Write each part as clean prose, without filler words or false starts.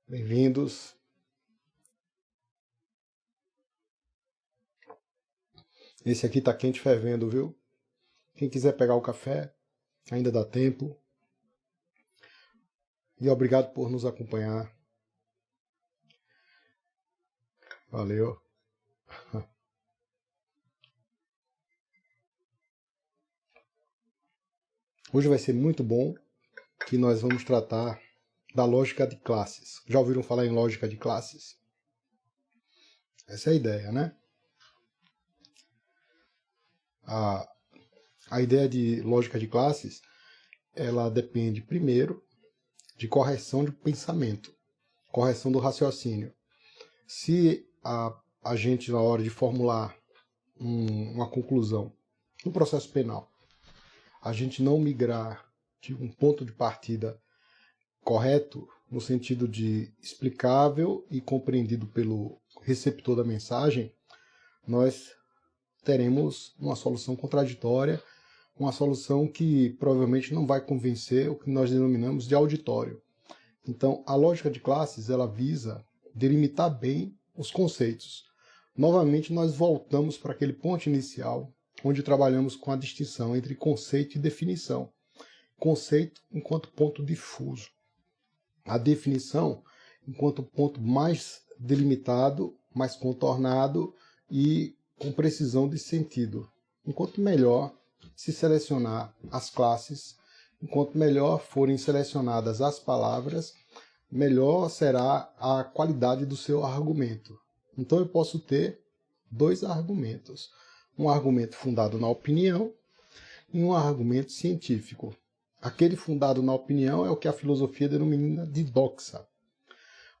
Bem-vindos. Esse aqui tá quente fervendo, viu? Quem quiser pegar o café, ainda dá tempo. E obrigado por nos acompanhar. Valeu. Hoje vai ser muito bom, que nós vamos tratar da lógica de classes. Já ouviram falar em lógica de classes? Essa é a ideia, né? A ideia de lógica de classes, ela depende, primeiro, de correção de pensamento, correção do raciocínio. Se a gente, na hora de formular uma conclusão no processo penal, a gente não migrar de um ponto de partida correto, no sentido de explicável e compreendido pelo receptor da mensagem, nós teremos uma solução contraditória, uma solução que provavelmente não vai convencer o que nós denominamos de auditório. Então, a lógica de classes, ela visa delimitar bem os conceitos. Novamente, nós voltamos para aquele ponto inicial, onde trabalhamos com a distinção entre conceito e definição. Conceito enquanto ponto difuso. A definição enquanto ponto mais delimitado, mais contornado e com precisão de sentido. Enquanto melhor se selecionar as classes, enquanto melhor forem selecionadas as palavras, melhor será a qualidade do seu argumento. Então eu posso ter dois argumentos. Um argumento fundado na opinião e um argumento científico. Aquele fundado na opinião é o que a filosofia denomina de doxa.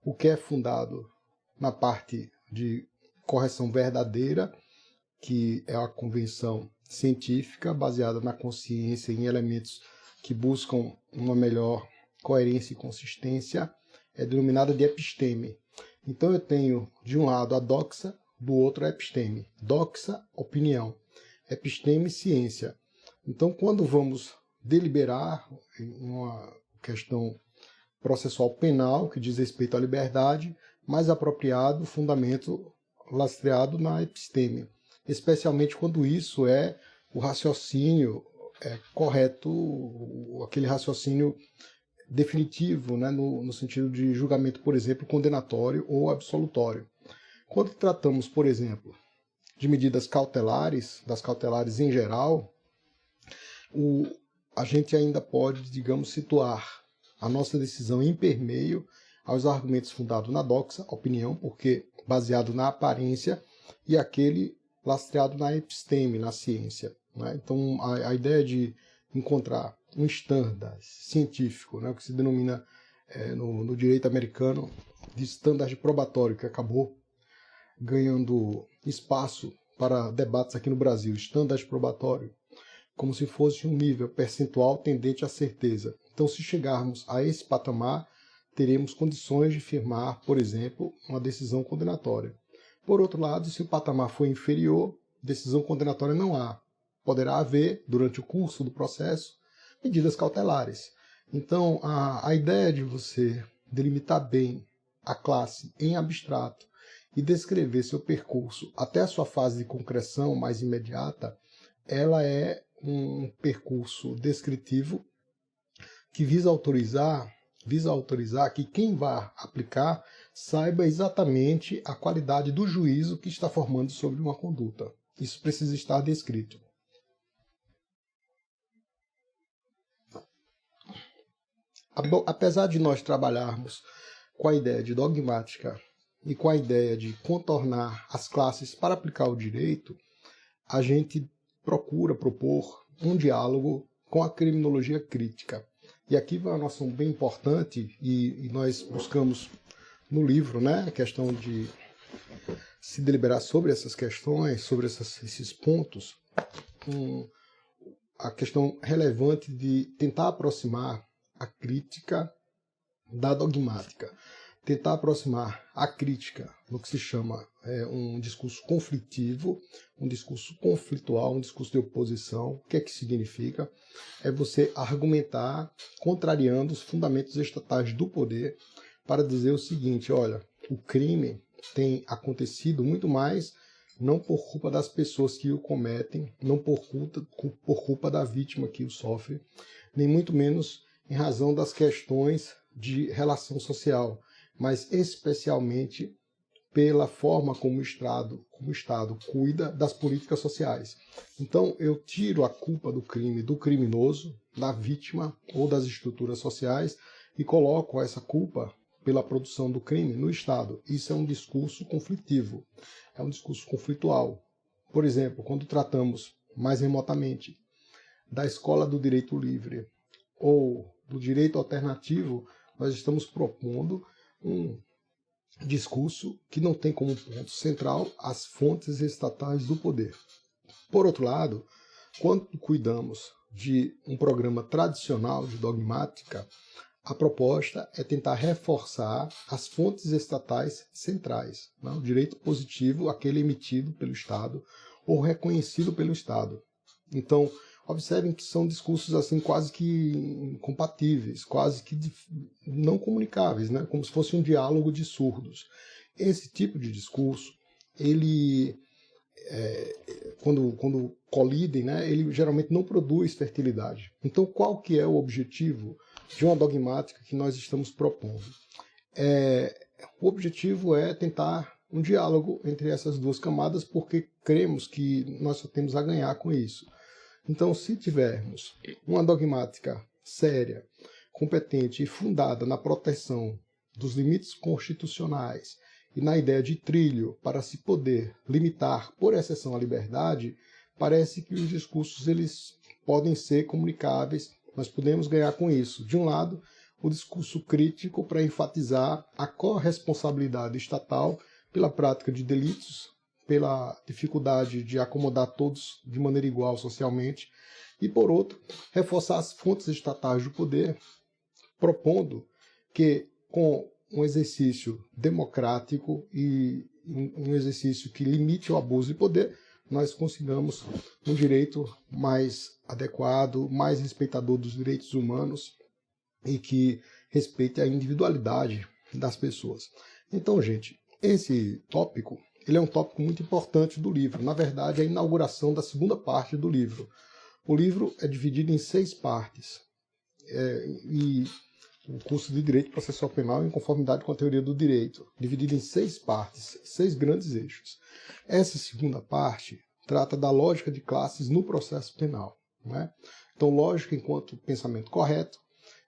O que é fundado na parte de correção verdadeira, que é a convenção científica baseada na consciência em elementos que buscam uma melhor coerência e consistência, é denominada de episteme. Então eu tenho de um lado a doxa, do outro a episteme. Doxa, opinião. Episteme, ciência. Então quando vamos deliberar uma questão processual penal que diz respeito à liberdade, mais apropriado o fundamento lastreado na episteme, especialmente quando isso é o raciocínio correto, aquele raciocínio definitivo, né, no sentido de julgamento, por exemplo, condenatório ou absolutório. Quando tratamos, por exemplo, de medidas cautelares, das cautelares em geral, a gente ainda pode, digamos, situar a nossa decisão em permeio aos argumentos fundados na doxa, opinião, porque baseado na aparência, e aquele lastreado na episteme, na ciência. Né? Então, a ideia de encontrar um standard científico, né, que se denomina no direito americano de standard probatório, que acabou ganhando espaço para debates aqui no Brasil, standard probatório, como se fosse um nível percentual tendente à certeza. Então, se chegarmos a esse patamar, teremos condições de firmar, por exemplo, uma decisão condenatória. Por outro lado, se o patamar for inferior, decisão condenatória não há. Poderá haver, durante o curso do processo, medidas cautelares. Então, a ideia de você delimitar bem a classe em abstrato e descrever seu percurso até a sua fase de concreção mais imediata, ela é um percurso descritivo que visa autorizar que quem vai aplicar saiba exatamente a qualidade do juízo que está formando sobre uma conduta. Isso precisa estar descrito. Apesar de nós trabalharmos com a ideia de dogmática e com a ideia de contornar as classes para aplicar o direito, a gente procura propor um diálogo com a criminologia crítica. E aqui vai uma noção bem importante, e nós buscamos no livro, né, a questão de se deliberar sobre essas questões, sobre esses pontos, a questão relevante de tentar aproximar a crítica da dogmática, tentar aproximar a crítica no que se chama um discurso conflitivo, um discurso conflitual, um discurso de oposição. O que é que significa? É você argumentar contrariando os fundamentos estatais do poder, para dizer o seguinte: olha, o crime tem acontecido muito mais não por culpa das pessoas que o cometem, não por culpa da vítima que o sofre, nem muito menos em razão das questões de relação social, mas especialmente pela forma como o Estado cuida das políticas sociais. Então, eu tiro a culpa do crime do criminoso, da vítima ou das estruturas sociais e coloco essa culpa pela produção do crime no Estado. Isso é um discurso conflitivo, é um discurso conflitual. Por exemplo, quando tratamos mais remotamente da escola do direito livre ou do direito alternativo, nós estamos propondo um discurso que não tem como ponto central as fontes estatais do poder. Por outro lado, quando cuidamos de um programa tradicional de dogmática, a proposta é tentar reforçar as fontes estatais centrais, né? O direito positivo, aquele emitido pelo Estado ou reconhecido pelo Estado. Então, observem que são discursos assim quase que incompatíveis, quase que não comunicáveis, né? Como se fosse um diálogo de surdos. Esse tipo de discurso, ele, quando colidem, né, ele geralmente não produz fertilidade. Então, qual que é o objetivo de uma dogmática que nós estamos propondo? O objetivo é tentar um diálogo entre essas duas camadas, porque cremos que nós só temos a ganhar com isso. Então, se tivermos uma dogmática séria, competente e fundada na proteção dos limites constitucionais e na ideia de trilho para se poder limitar, por exceção, a liberdade, parece que os discursos eles podem ser comunicáveis, nós podemos ganhar com isso. De um lado, o discurso crítico para enfatizar a corresponsabilidade estatal pela prática de delitos, pela dificuldade de acomodar todos de maneira igual socialmente, e, por outro, reforçar as fontes estatais do poder, propondo que, com um exercício democrático e um exercício que limite o abuso de poder, nós consigamos um direito mais adequado, mais respeitador dos direitos humanos e que respeite a individualidade das pessoas. Então, gente, esse tópico ele é um tópico muito importante do livro. Na verdade, é a inauguração da segunda parte do livro. O livro é dividido em 6 partes. E o curso de Direito Processual Penal é em conformidade com a teoria do direito, dividido em 6 partes, 6 grandes eixos. Essa segunda parte trata da lógica de classes no processo penal, né? Então, lógica enquanto pensamento correto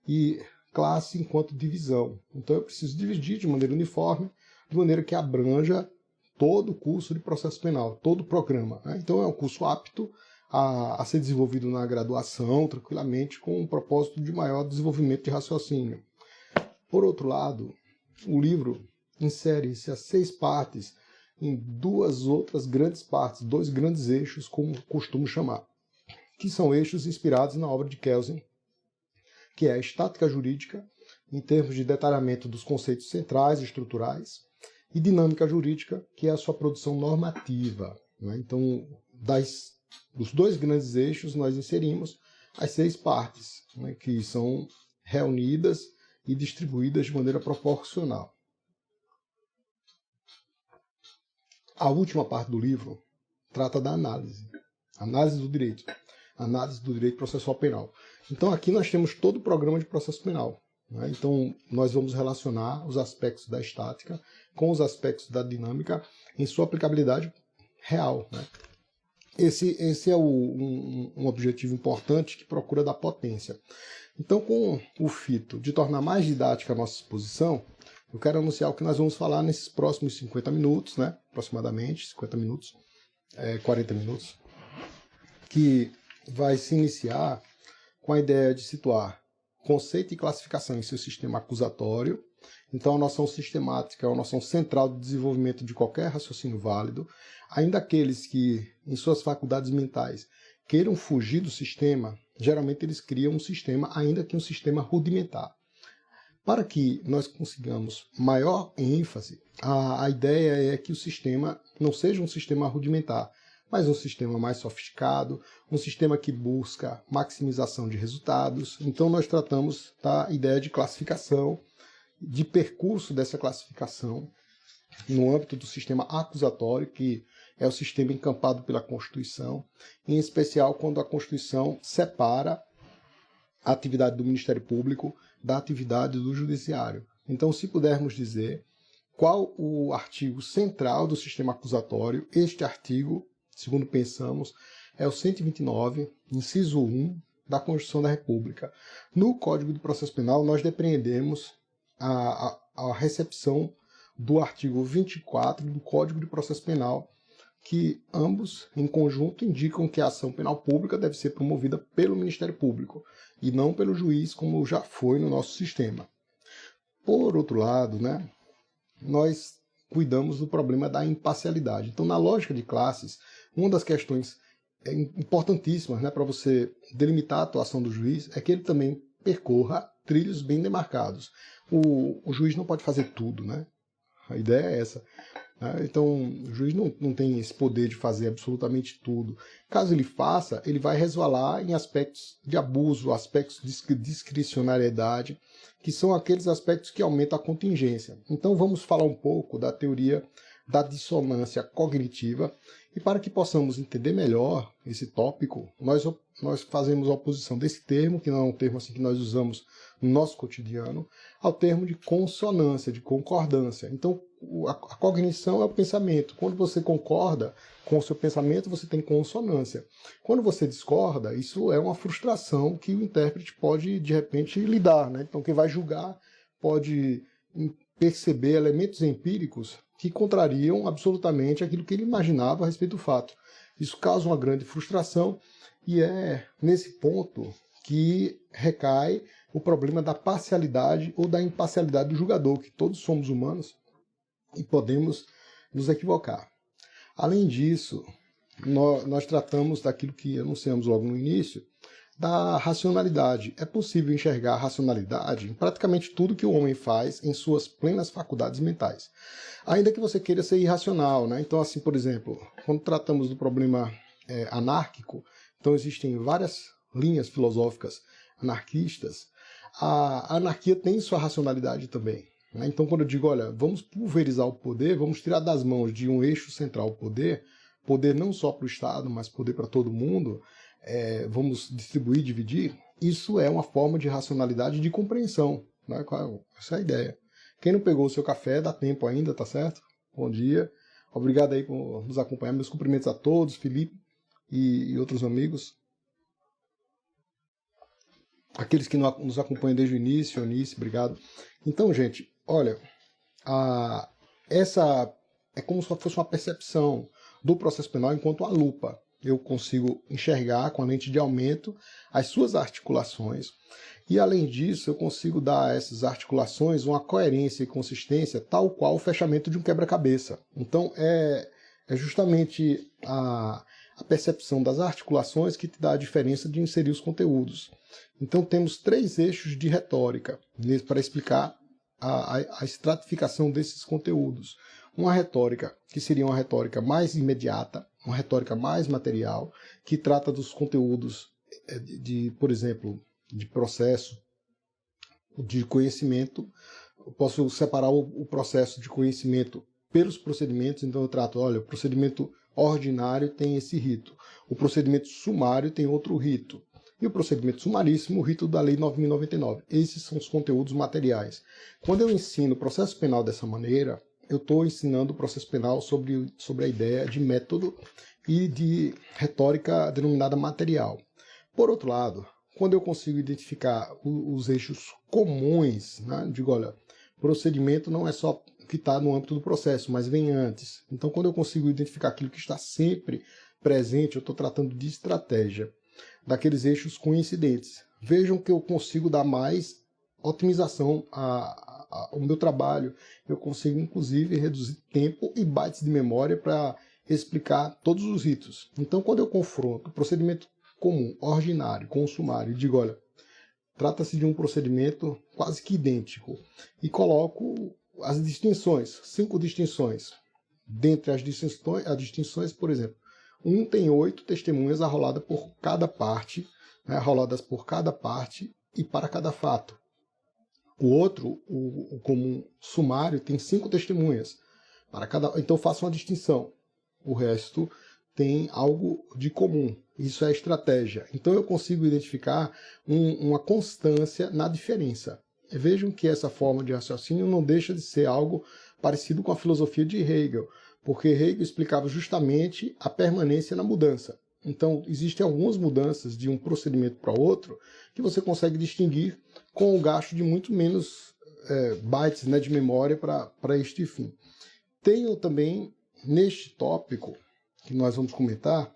e classe enquanto divisão. Então, eu preciso dividir de maneira uniforme, de maneira que abranja todo o curso de processo penal, todo o programa, né? Então é um curso apto a ser desenvolvido na graduação, tranquilamente, com um propósito de maior desenvolvimento de raciocínio. Por outro lado, o livro insere-se as 6 partes em 2 outras grandes partes, 2 grandes eixos, como costumo chamar, que são eixos inspirados na obra de Kelsen, que é a estática jurídica, em termos de detalhamento dos conceitos centrais e estruturais, e dinâmica jurídica, que é a sua produção normativa, né? Então, dos 2 grandes eixos, nós inserimos as 6 partes, né, que são reunidas e distribuídas de maneira proporcional. A última parte do livro trata da análise do direito processual penal. Então, aqui nós temos todo o programa de processo penal, né? Então, nós vamos relacionar os aspectos da estática com os aspectos da dinâmica em sua aplicabilidade real, né? Esse é um objetivo importante que procura dar potência. Então, com o fito de tornar mais didática a nossa exposição, eu quero anunciar o que nós vamos falar nesses próximos 50 minutos, né? Aproximadamente 50 minutos, 40 minutos, que vai se iniciar com a ideia de situar conceito e classificação em seu sistema acusatório. Então, a noção sistemática é a noção central do desenvolvimento de qualquer raciocínio válido. Ainda aqueles que, em suas faculdades mentais, queiram fugir do sistema, geralmente eles criam um sistema, ainda que um sistema rudimentar. Para que nós consigamos maior ênfase, a ideia é que o sistema não seja um sistema rudimentar, mas um sistema mais sofisticado, um sistema que busca maximização de resultados. Então nós tratamos da ideia de classificação de percurso dessa classificação no âmbito do sistema acusatório, que é o sistema encampado pela Constituição, em especial quando a Constituição separa a atividade do Ministério Público da atividade do Judiciário. Então, se pudermos dizer qual o artigo central do sistema acusatório, este artigo, segundo pensamos, é o 129, inciso 1 da Constituição da República. No Código de Processo Penal, nós depreendemos a recepção do artigo 24 do Código de Processo Penal, que ambos, em conjunto, indicam que a ação penal pública deve ser promovida pelo Ministério Público e não pelo juiz, como já foi no nosso sistema. Por outro lado, nós cuidamos do problema da imparcialidade. Então, na lógica de classes, uma das questões importantíssimas para você delimitar a atuação do juiz é que ele também percorra trilhos bem demarcados. O juiz não pode fazer tudo, A ideia é essa. Então, o juiz não tem esse poder de fazer absolutamente tudo. Caso ele faça, ele vai resvalar em aspectos de abuso, aspectos de discricionariedade, que são aqueles aspectos que aumentam a contingência. Então, vamos falar um pouco da teoria da dissonância cognitiva, e para que possamos entender melhor esse tópico, nós fazemos a oposição desse termo, que não é um termo assim que nós usamos no nosso cotidiano, ao termo de consonância, de concordância. Então, a cognição é o pensamento. Quando você concorda com o seu pensamento, você tem consonância. Quando você discorda, isso é uma frustração que o intérprete pode, de repente, lidar. Então, quem vai julgar pode perceber elementos empíricos que contrariam absolutamente aquilo que ele imaginava a respeito do fato. Isso causa uma grande frustração e é nesse ponto que recai o problema da parcialidade ou da imparcialidade do julgador, que todos somos humanos e podemos nos equivocar. Além disso, nós tratamos daquilo que anunciamos logo no início, da racionalidade. É possível enxergar a racionalidade em praticamente tudo que o homem faz em suas plenas faculdades mentais. Ainda que você queira ser irracional, Então, assim, por exemplo, quando tratamos do problema anárquico, então existem várias linhas filosóficas anarquistas, a anarquia tem sua racionalidade também. Então, quando eu digo, olha, vamos pulverizar o poder, vamos tirar das mãos de um eixo central o poder não só para o Estado, mas poder para todo mundo, vamos distribuir, dividir, isso é uma forma de racionalidade e de compreensão. Essa é a ideia. Quem não pegou o seu café, dá tempo ainda, tá certo? Bom dia. Obrigado aí por nos acompanhar. Meus cumprimentos a todos, Felipe e outros amigos. Aqueles que nos acompanham desde o início, Eunice, obrigado. Então, gente, olha, essa é como se fosse uma percepção do processo penal enquanto a lupa. Eu consigo enxergar com a lente de aumento as suas articulações e, além disso, eu consigo dar a essas articulações uma coerência e consistência tal qual o fechamento de um quebra-cabeça. Então, é justamente a percepção das articulações que te dá a diferença de inserir os conteúdos. Então, temos 3 eixos de retórica para explicar a estratificação desses conteúdos. Uma retórica que seria uma retórica mais imediata, uma retórica mais material, que trata dos conteúdos, por exemplo, de processo, de conhecimento. Eu posso separar o processo de conhecimento pelos procedimentos, então eu trato, olha, o procedimento ordinário tem esse rito, o procedimento sumário tem outro rito, e o procedimento sumaríssimo, o rito da Lei 9.099. Esses são os conteúdos materiais. Quando eu ensino o processo penal dessa maneira, eu estou ensinando o processo penal sobre a ideia de método e de retórica denominada material. Por outro lado, quando eu consigo identificar os eixos comuns, digo, olha, procedimento não é só o que está no âmbito do processo, mas vem antes. Então, quando eu consigo identificar aquilo que está sempre presente, eu estou tratando de estratégia, daqueles eixos coincidentes. Vejam que eu consigo dar mais otimização ao meu trabalho. Eu consigo, inclusive, reduzir tempo e bytes de memória para explicar todos os ritos. Então, quando eu confronto o procedimento comum, ordinário, com o sumário, e digo, olha, trata-se de um procedimento quase que idêntico, e coloco as distinções, 5 distinções. Dentre as distinções, por exemplo, um tem 8 testemunhas arroladas por cada parte, arroladas por cada parte e para cada fato. O outro, o comum sumário, tem 5 testemunhas. Para cada, então faça uma distinção. O resto tem algo de comum. Isso é estratégia. Então eu consigo identificar uma constância na diferença. Vejam que essa forma de raciocínio não deixa de ser algo parecido com a filosofia de Hegel, porque Hegel explicava justamente a permanência na mudança. Então, existem algumas mudanças de um procedimento para outro que você consegue distinguir com o gasto de muito menos bytes, né, de memória para este fim. Tenho também, neste tópico que nós vamos comentar,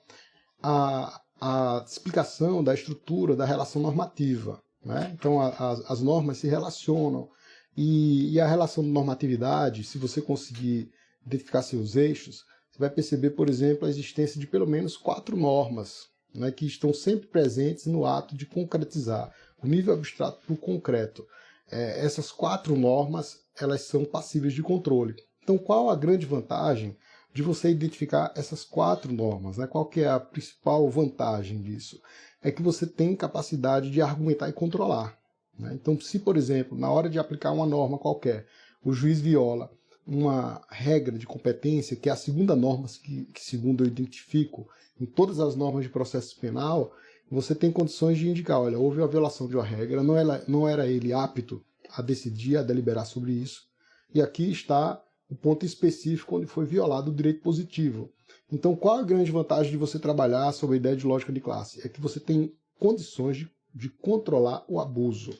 a explicação da estrutura da relação normativa, né? Então, as normas se relacionam e a relação de normatividade, se você conseguir identificar seus eixos, você vai perceber, por exemplo, a existência de pelo menos 4 normas, né, que estão sempre presentes no ato de concretizar o nível abstrato para o concreto. Essas 4 normas, elas são passíveis de controle. Então, qual a grande vantagem de você identificar essas 4 normas, né? Qual que é a principal vantagem disso? É que você tem capacidade de argumentar e controlar, né? Então, se, por exemplo, na hora de aplicar uma norma qualquer, o juiz viola uma regra de competência, que é a segunda norma que segundo eu identifico em todas as normas de processo penal, você tem condições de indicar, olha, houve uma violação de uma regra, não era ele apto a decidir, a deliberar sobre isso, e aqui está o ponto específico onde foi violado o direito positivo. Então, qual a grande vantagem de você trabalhar sobre a ideia de lógica de classe? É que você tem condições de controlar o abuso.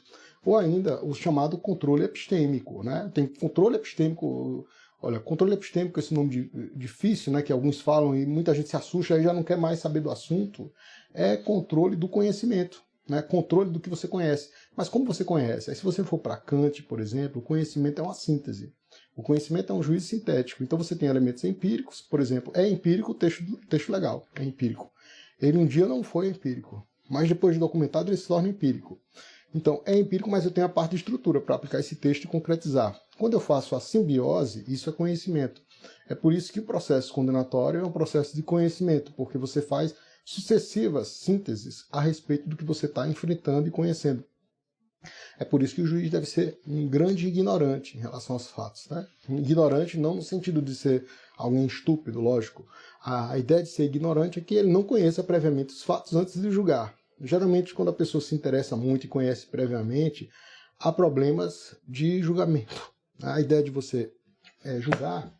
Ou ainda, o chamado controle epistêmico, né? Tem controle epistêmico, olha, controle epistêmico, esse nome difícil, né, que alguns falam e muita gente se assusta e já não quer mais saber do assunto, é controle do conhecimento, né? Controle do que você conhece. Mas como você conhece? Aí, se você for para Kant, por exemplo, o conhecimento é uma síntese. O conhecimento é um juízo sintético. Então você tem elementos empíricos, por exemplo, é empírico o texto legal, é empírico. Ele um dia não foi empírico, mas depois de documentado ele se torna empírico. Então é empírico, mas eu tenho a parte de estrutura para aplicar esse texto e concretizar. Quando eu faço a simbiose, isso é conhecimento. É por isso que o processo condenatório é um processo de conhecimento, porque você faz sucessivas sínteses a respeito do que você está enfrentando e conhecendo. É por isso que o juiz deve ser um grande ignorante em relação aos fatos, né? Ignorante não no sentido de ser alguém estúpido, lógico. A ideia de ser ignorante é que ele não conheça previamente os fatos antes de julgar. Geralmente, quando a pessoa se interessa muito e conhece previamente, há problemas de julgamento. A ideia de você julgar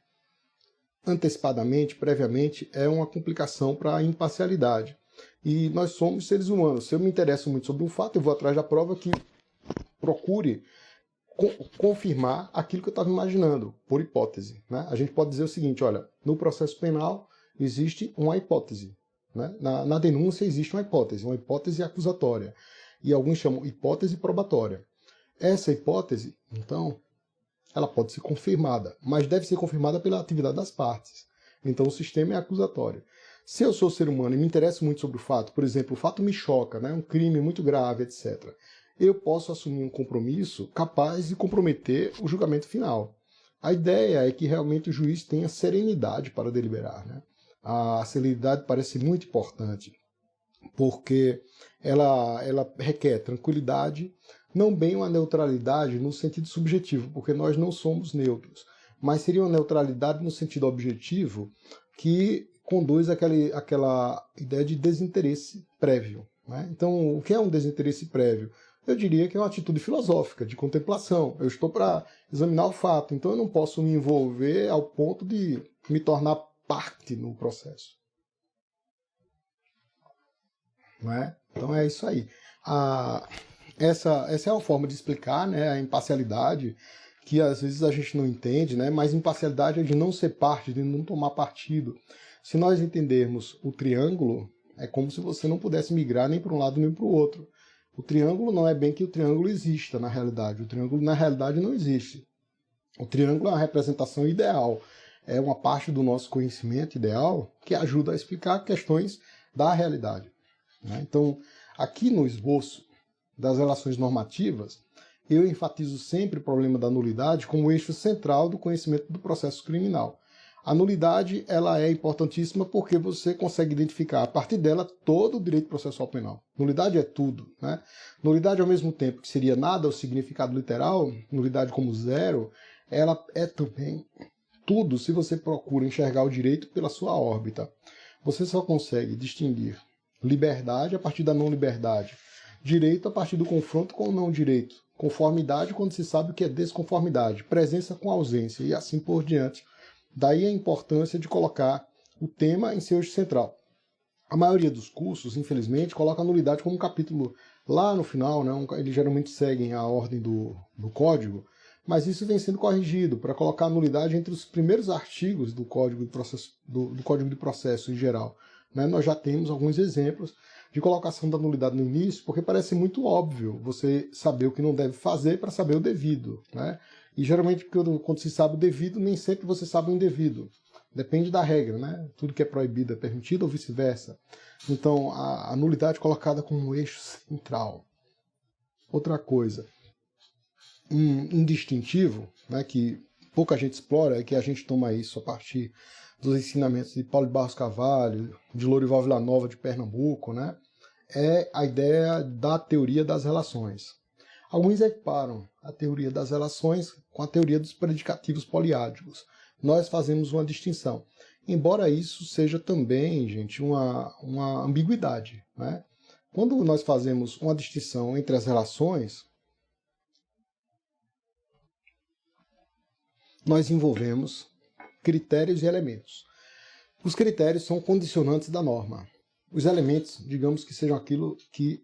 antecipadamente, previamente, é uma complicação para a imparcialidade. E nós somos seres humanos. Se eu me interesso muito sobre um fato, eu vou atrás da prova que procure confirmar aquilo que eu estava imaginando, por hipótese, né? A gente pode dizer o seguinte, olha, no processo penal existe uma hipótese, né? Na denúncia existe uma hipótese acusatória, e alguns chamam hipótese probatória. Essa hipótese, então, ela pode ser confirmada, mas deve ser confirmada pela atividade das partes. Então o sistema é acusatório. Se eu sou ser humano e me interesso muito sobre o fato, por exemplo, o fato me choca, né? Um crime muito grave, etc., eu posso assumir um compromisso capaz de comprometer o julgamento final. A ideia é que realmente o juiz tenha serenidade para deliberar, né? A serenidade parece muito importante, porque ela requer tranquilidade, não bem uma neutralidade no sentido subjetivo, porque nós não somos neutros, mas seria uma neutralidade no sentido objetivo que conduz àquela ideia de desinteresse prévio, né? Então, o que é um desinteresse prévio? Eu diria que é uma atitude filosófica, de contemplação. Eu estou para examinar o fato, então eu não posso me envolver ao ponto de me tornar parte no processo. Não é? Então é isso aí. Essa é uma forma de explicar, né, a imparcialidade, que às vezes a gente não entende, né, mas imparcialidade é de não ser parte, de não tomar partido. Se nós entendermos o triângulo, é como se você não pudesse migrar nem para um lado nem para o outro. O triângulo não é bem que o triângulo exista na realidade. O triângulo na realidade não existe. O triângulo é uma representação ideal. É uma parte do nosso conhecimento ideal que ajuda a explicar questões da realidade, né? Então, aqui no esboço das relações normativas, eu enfatizo sempre o problema da nulidade como eixo central do conhecimento do processo criminal. A nulidade ela é importantíssima porque você consegue identificar a partir dela todo o direito processual penal. Nulidade é tudo, né? Nulidade, ao mesmo tempo que seria nada o significado literal, nulidade como zero, ela é também tudo se você procura enxergar o direito pela sua órbita. Você só consegue distinguir liberdade a partir da não liberdade, direito a partir do confronto com o não direito, conformidade quando se sabe o que é desconformidade, presença com ausência e assim por diante. Daí a importância de colocar o tema em seu eixo central. A maioria dos cursos, infelizmente, coloca a nulidade como um capítulo lá no final, né? Eles geralmente seguem a ordem do código, mas isso vem sendo corrigido para colocar a nulidade entre os primeiros artigos do Código de Processo em geral. Né? Nós já temos alguns exemplos de colocação da nulidade no início, porque parece muito óbvio você saber o que não deve fazer para saber o devido, né? E geralmente quando se sabe o devido, nem sempre você sabe o indevido. Depende da regra, né? Tudo que é proibido é permitido ou vice-versa. Então, a nulidade colocada como um eixo central. Outra coisa, um distintivo, né, que pouca gente explora, é que a gente toma isso a partir dos ensinamentos de Paulo de Barros Carvalho, de Lorival Villanova de Pernambuco, né? É a ideia da teoria das relações. Alguns equiparam a teoria das relações com a teoria dos predicativos poliádicos. Nós fazemos uma distinção. Embora isso seja também, gente, uma ambiguidade, né? Quando nós fazemos uma distinção entre as relações, nós envolvemos critérios e elementos. Os critérios são condicionantes da norma. Os elementos, digamos que sejam aquilo que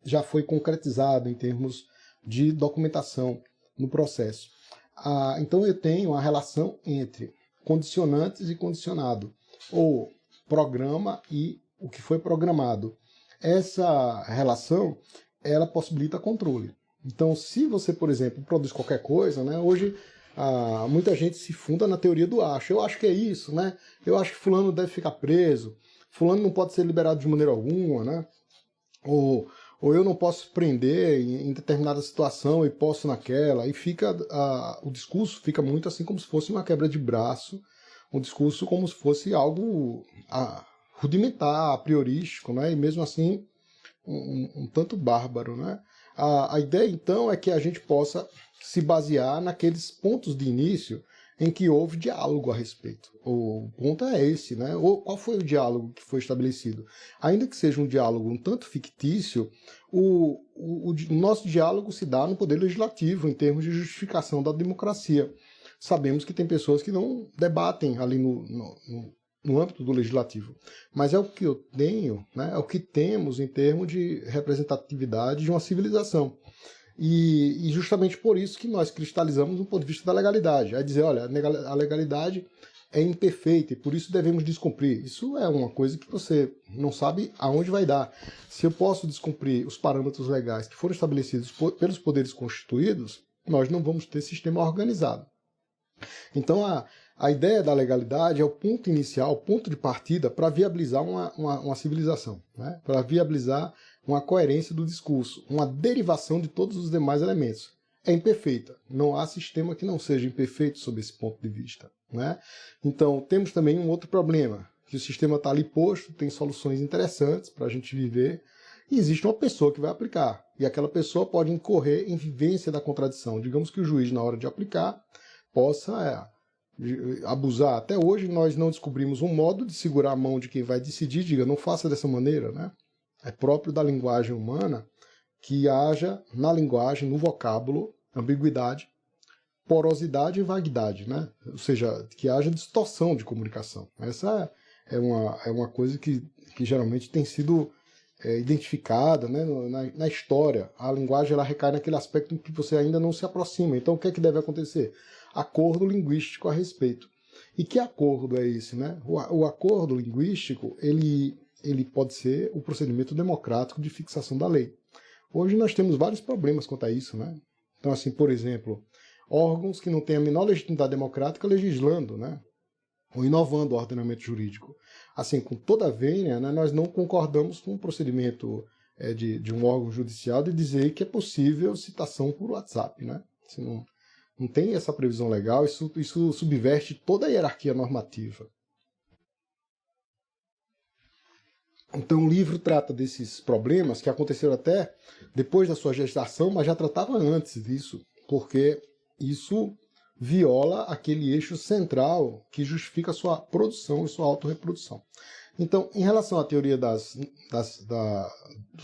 já foi concretizado em termos de documentação no processo. Então eu tenho a relação entre condicionantes e condicionado, ou programa e o que foi programado. Essa relação, ela possibilita controle. Então, se você, por exemplo, produz qualquer coisa, né, hoje muita gente se funda na teoria do acho. Eu acho que é isso, né? Eu acho que fulano deve ficar preso, fulano não pode ser liberado de maneira alguma, né? Ou eu não posso prender em determinada situação e posso naquela. E fica o discurso fica muito assim como se fosse uma quebra de braço, um discurso como se fosse algo rudimentar, a priorístico, né? E mesmo assim um tanto bárbaro, né? A ideia então é que a gente possa se basear naqueles pontos de início em que houve diálogo a respeito. O ponto é esse, né? Qual foi o diálogo que foi estabelecido? Ainda que seja um diálogo um tanto fictício, o nosso diálogo se dá no poder legislativo, em termos de justificação da democracia. Sabemos que tem pessoas que não debatem ali no âmbito do legislativo, mas é o que eu tenho, né? É o que temos em termos de representatividade de uma civilização. E justamente por isso que nós cristalizamos do ponto de vista da legalidade. É dizer, olha, a legalidade é imperfeita e por isso devemos descumprir. Isso é uma coisa que você não sabe aonde vai dar. Se eu posso descumprir os parâmetros legais que foram estabelecidos pelos poderes constituídos, nós não vamos ter sistema organizado. Então a ideia da legalidade é o ponto inicial, o ponto de partida para viabilizar uma civilização, né? Para viabilizar uma coerência do discurso, uma derivação de todos os demais elementos. É imperfeita. Não há sistema que não seja imperfeito sob esse ponto de vista, né? Então, temos também um outro problema, que o sistema está ali posto, tem soluções interessantes para a gente viver, e existe uma pessoa que vai aplicar. E aquela pessoa pode incorrer em vivência da contradição. Digamos que o juiz, na hora de aplicar, possa abusar. Até hoje, nós não descobrimos um modo de segurar a mão de quem vai decidir, diga, não faça dessa maneira, né? É próprio da linguagem humana que haja na linguagem, no vocábulo, ambiguidade, porosidade e vaguidade, né? Ou seja, que haja distorção de comunicação. Essa é uma coisa que geralmente tem sido identificada, né, na história. A linguagem ela recai naquele aspecto em que você ainda não se aproxima. Então o que é que deve acontecer? Acordo linguístico a respeito. E que acordo é esse, né? O acordo linguístico, ele pode ser o procedimento democrático de fixação da lei. Hoje nós temos vários problemas quanto a isso, né? Então, assim, por exemplo, órgãos que não têm a menor legitimidade democrática legislando, né? Ou inovando o ordenamento jurídico. Assim, com toda a vênia, né, nós não concordamos com o procedimento de um órgão judicial de dizer que é possível citação por WhatsApp, né? Assim, não tem essa previsão legal, isso subverte toda a hierarquia normativa. Então o livro trata desses problemas que aconteceram até depois da sua gestação, mas já tratava antes disso, porque isso viola aquele eixo central que justifica a sua produção e sua autorreprodução. Então, em relação à teoria dos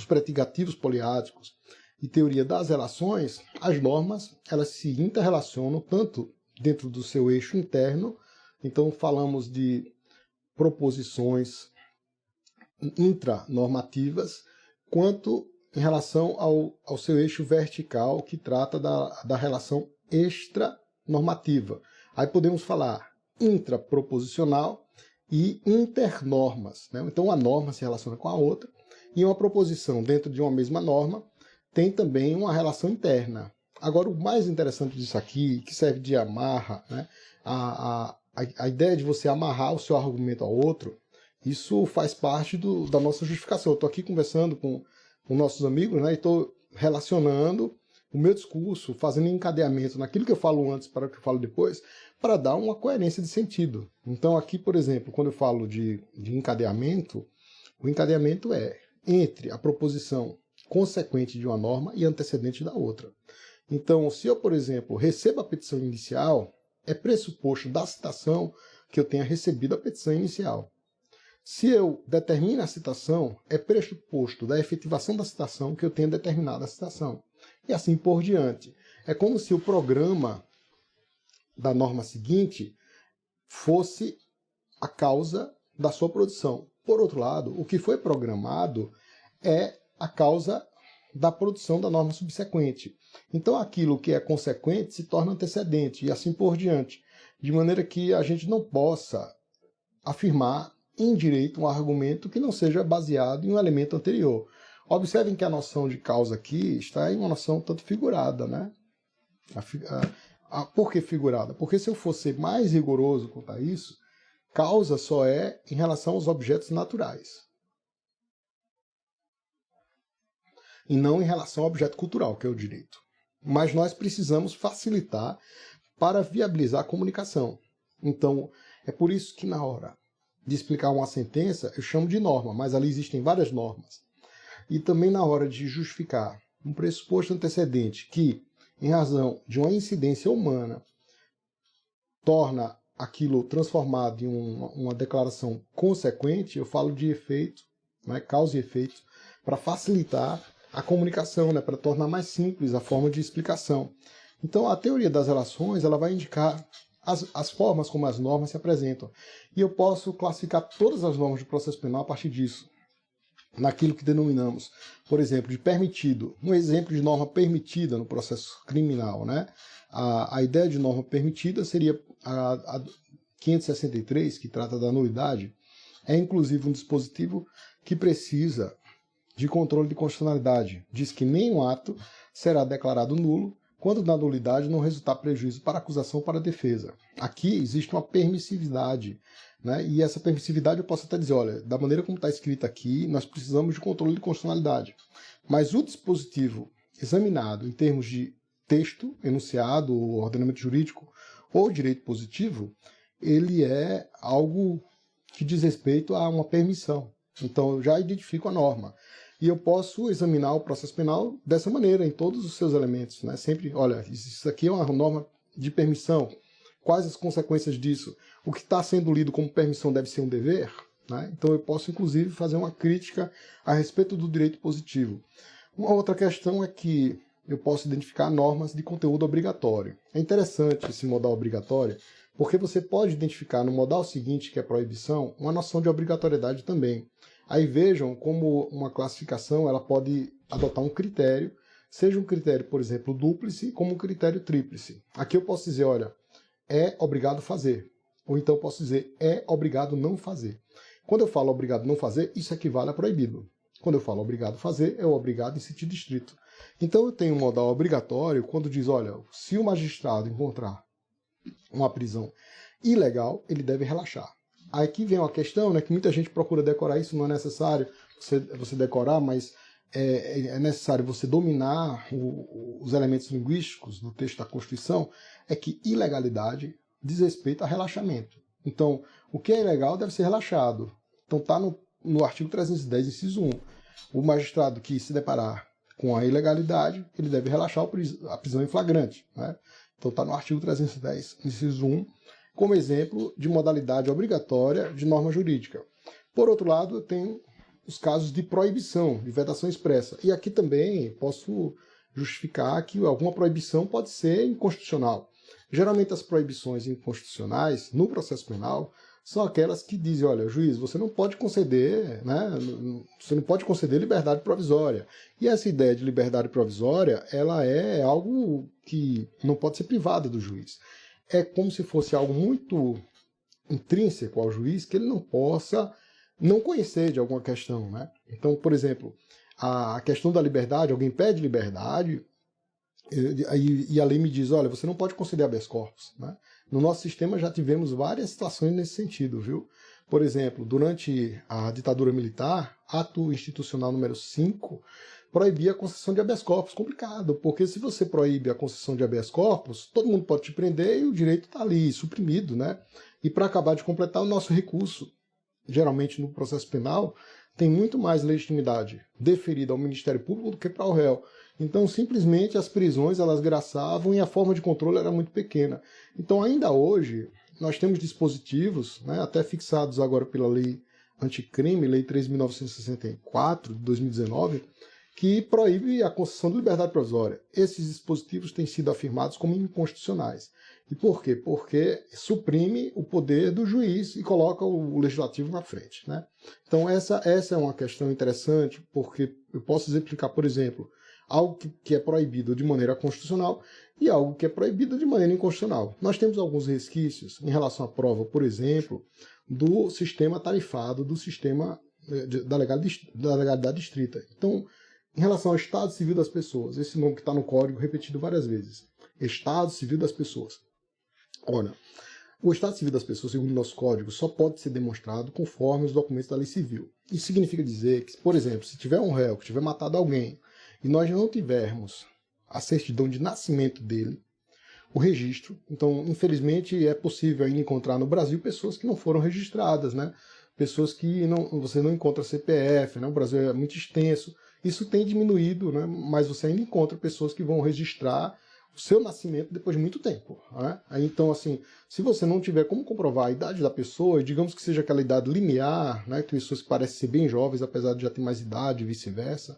predicativos poliáticos e teoria das relações, as normas elas se interrelacionam tanto dentro do seu eixo interno, então falamos de proposições intranormativas, quanto em relação ao seu eixo vertical, que trata da relação extranormativa. Aí podemos falar intraproposicional e internormas, né? Então uma norma se relaciona com a outra, e uma proposição dentro de uma mesma norma tem também uma relação interna. Agora, o mais interessante disso aqui, que serve de amarra, né? A ideia de você amarrar o seu argumento ao outro, isso faz parte da nossa justificação. Eu estou aqui conversando com nossos amigos, né, e estou relacionando o meu discurso, fazendo encadeamento naquilo que eu falo antes para o que eu falo depois, para dar uma coerência de sentido. Então aqui, por exemplo, quando eu falo de encadeamento, o encadeamento é entre a proposição consequente de uma norma e antecedente da outra. Então, se eu, por exemplo, recebo a petição inicial, é pressuposto da citação que eu tenha recebido a petição inicial. Se eu determino a citação, é pressuposto da efetivação da citação que eu tenha determinado a citação. E assim por diante. É como se o programa da norma seguinte fosse a causa da sua produção. Por outro lado, o que foi programado é a causa da produção da norma subsequente. Então aquilo que é consequente se torna antecedente e assim por diante. De maneira que a gente não possa afirmar em direito um argumento que não seja baseado em um elemento anterior. Observem que a noção de causa aqui está em uma noção tanto figurada, né? Por que figurada? Porque se eu for ser mais rigoroso quanto a isso, causa só é em relação aos objetos naturais. E não em relação ao objeto cultural, que é o direito. Mas nós precisamos facilitar para viabilizar a comunicação. Então, é por isso que na hora de explicar uma sentença, eu chamo de norma, mas ali existem várias normas. E também na hora de justificar um pressuposto antecedente que, em razão de uma incidência humana, torna aquilo transformado em uma declaração consequente, eu falo de efeito, né, causa e efeito, para facilitar a comunicação, né, para tornar mais simples a forma de explicação. Então, a teoria das relações ela vai indicar as formas como as normas se apresentam. E eu posso classificar todas as normas de processo penal a partir disso, naquilo que denominamos, por exemplo, de permitido. Um exemplo de norma permitida no processo criminal, né? A ideia de norma permitida seria a 563, que trata da nulidade, é inclusive um dispositivo que precisa de controle de constitucionalidade. Diz que nenhum ato será declarado nulo quando da nulidade não resultar prejuízo para a acusação ou para a defesa. Aqui existe uma permissividade, né? E essa permissividade eu posso até dizer, olha, da maneira como está escrito aqui, nós precisamos de controle de constitucionalidade. Mas o dispositivo examinado em termos de texto, enunciado, ordenamento jurídico ou direito positivo, ele é algo que diz respeito a uma permissão. Então eu já identifico a norma. E eu posso examinar o processo penal dessa maneira, em todos os seus elementos, né? Sempre, olha, isso aqui é uma norma de permissão. Quais as consequências disso? O que está sendo lido como permissão deve ser um dever? Né? Então eu posso, inclusive, fazer uma crítica a respeito do direito positivo. Uma outra questão é que eu posso identificar normas de conteúdo obrigatório. É interessante esse modal obrigatório, porque você pode identificar no modal seguinte, que é proibição, uma noção de obrigatoriedade também. Aí vejam como uma classificação ela pode adotar um critério, seja um critério, por exemplo, dúplice, como um critério tríplice. Aqui eu posso dizer, olha, é obrigado fazer. Ou então eu posso dizer, é obrigado não fazer. Quando eu falo obrigado não fazer, isso equivale a proibido. Quando eu falo obrigado fazer, é o obrigado em sentido estrito. Então eu tenho um modal obrigatório quando diz, olha, se o magistrado encontrar uma prisão ilegal, ele deve relaxar. Aqui vem uma questão, né, que muita gente procura decorar isso, não é necessário você decorar, mas é necessário você dominar os elementos linguísticos do texto da Constituição, é que ilegalidade diz respeito a relaxamento. Então, o que é ilegal deve ser relaxado. Então, está no artigo 310, inciso 1. O magistrado que se deparar com a ilegalidade, ele deve relaxar a prisão em flagrante, né? Então, está no artigo 310, inciso 1, como exemplo de modalidade obrigatória de norma jurídica. Por outro lado, eu tenho os casos de proibição, de vedação expressa. E aqui também posso justificar que alguma proibição pode ser inconstitucional. Geralmente as proibições inconstitucionais no processo penal são aquelas que dizem, olha, juiz, você não pode conceder, né, você não pode conceder liberdade provisória. E essa ideia de liberdade provisória, ela é algo que não pode ser privada do juiz. É como se fosse algo muito intrínseco ao juiz que ele não possa não conhecer de alguma questão, né? Então, por exemplo, a questão da liberdade, alguém pede liberdade e a lei me diz, olha, você não pode conceder habeas corpus, né? No nosso sistema já tivemos várias situações nesse sentido, viu? Por exemplo, durante a ditadura militar, ato institucional número 5 proibia a concessão de habeas corpus. Complicado, porque se você proíbe a concessão de habeas corpus, todo mundo pode te prender e o direito está ali, suprimido, né? E para acabar de completar, o nosso recurso, geralmente no processo penal, tem muito mais legitimidade deferida ao Ministério Público do que para o réu. Então, simplesmente, as prisões elas graçavam e a forma de controle era muito pequena. Então, ainda hoje, nós temos dispositivos, né, até fixados agora pela Lei Anticrime, Lei 3.964, de 2019, que proíbe a concessão de liberdade provisória. Esses dispositivos têm sido afirmados como inconstitucionais. E por quê? Porque suprime o poder do juiz e coloca o legislativo na frente, né? Então essa é uma questão interessante, porque eu posso exemplificar, por exemplo, algo que é proibido de maneira constitucional e algo que é proibido de maneira inconstitucional. Nós temos alguns resquícios em relação à prova, por exemplo, do sistema tarifado, do sistema da legalidade estrita. Então, em relação ao Estado Civil das Pessoas, esse nome que está no código repetido várias vezes, Estado Civil das Pessoas. Olha, o Estado Civil das Pessoas, segundo o nosso código, só pode ser demonstrado conforme os documentos da lei civil. Isso significa dizer que, por exemplo, se tiver um réu que tiver matado alguém e nós não tivermos a certidão de nascimento dele, o registro, então, infelizmente, é possível ainda encontrar no Brasil pessoas que não foram registradas, né? Pessoas que você não encontra CPF, né? O Brasil é muito extenso. Isso tem diminuído, né? Mas você ainda encontra pessoas que vão registrar o seu nascimento depois de muito tempo, né? Aí, então, assim, se você não tiver como comprovar a idade da pessoa, e digamos que seja aquela idade limiar, né, que pessoas que parecem ser bem jovens, apesar de já ter mais idade e vice-versa,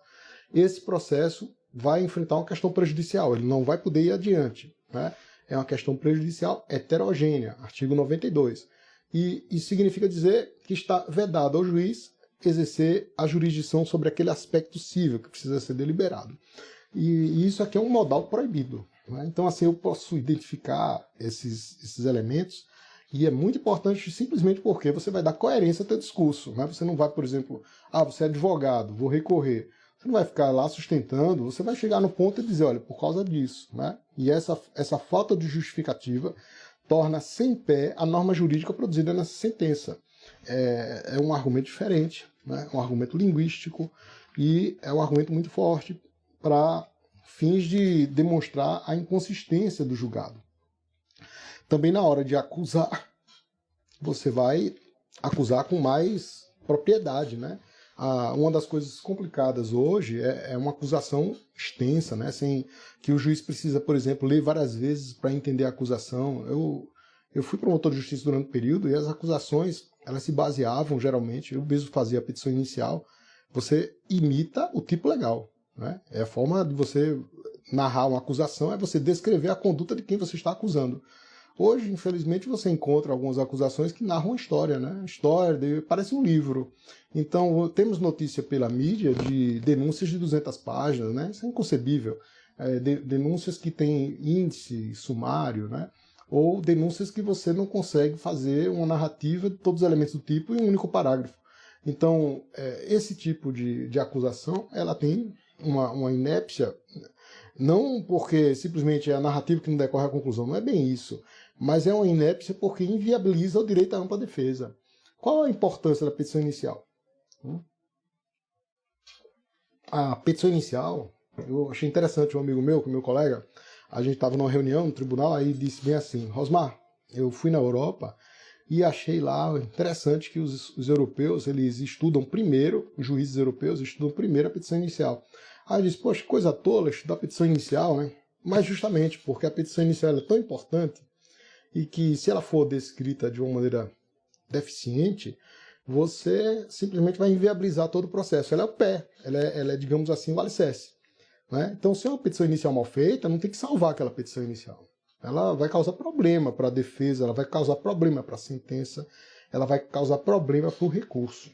esse processo vai enfrentar uma questão prejudicial, ele não vai poder ir adiante, né? É uma questão prejudicial heterogênea, artigo 92. E isso significa dizer que está vedado ao juiz exercer a jurisdição sobre aquele aspecto civil que precisa ser deliberado. E isso aqui é um modal proibido, né? Então, assim, eu posso identificar esses elementos e é muito importante simplesmente porque você vai dar coerência ao teu discurso, né? Você não vai, por exemplo, você é advogado, vou recorrer. Você não vai ficar lá sustentando, você vai chegar no ponto e dizer, olha, por causa disso, né? E essa falta de justificativa torna sem pé a norma jurídica produzida nessa sentença. É um argumento diferente, né? Um argumento linguístico e é um argumento muito forte para fins de demonstrar a inconsistência do julgado. Também na hora de acusar, você vai acusar com mais propriedade, né? Uma das coisas complicadas hoje é uma acusação extensa, né? Sem que o juiz precisa, por exemplo, ler várias vezes para entender a acusação. Eu fui promotor de justiça durante o período e as acusações elas se baseavam, geralmente, eu mesmo fazia a petição inicial, você imita o tipo legal, né? É a forma de você narrar uma acusação, é você descrever a conduta de quem você está acusando. Hoje, infelizmente, você encontra algumas acusações que narram a história, né? História, parece um livro. Então, temos notícia pela mídia de denúncias de 200 páginas, né? Isso é inconcebível. Denúncias que têm índice sumário, né? Ou denúncias que você não consegue fazer uma narrativa de todos os elementos do tipo em um único parágrafo. Então, esse tipo de acusação, ela tem uma inépcia, não porque simplesmente é a narrativa que não decorre à conclusão, não é bem isso, mas é uma inépcia porque inviabiliza o direito à ampla defesa. Qual a importância da petição inicial? a petição inicial, eu achei interessante, um amigo meu colega, a gente estava numa reunião no tribunal, aí disse bem assim, Rosmar, eu fui na Europa e achei lá interessante que os europeus, eles estudam primeiro, os juízes europeus estudam primeiro a petição inicial. Aí eu disse, poxa, que coisa tola estudar a petição inicial, né? Mas justamente porque a petição inicial é tão importante e que se ela for descrita de uma maneira deficiente, você simplesmente vai inviabilizar todo o processo. Ela é o pé, ela é digamos assim, o alicerce. Né? Então, se é uma petição inicial mal feita, não tem que salvar aquela petição inicial. Ela vai causar problema para a defesa, ela vai causar problema para a sentença, ela vai causar problema para o recurso.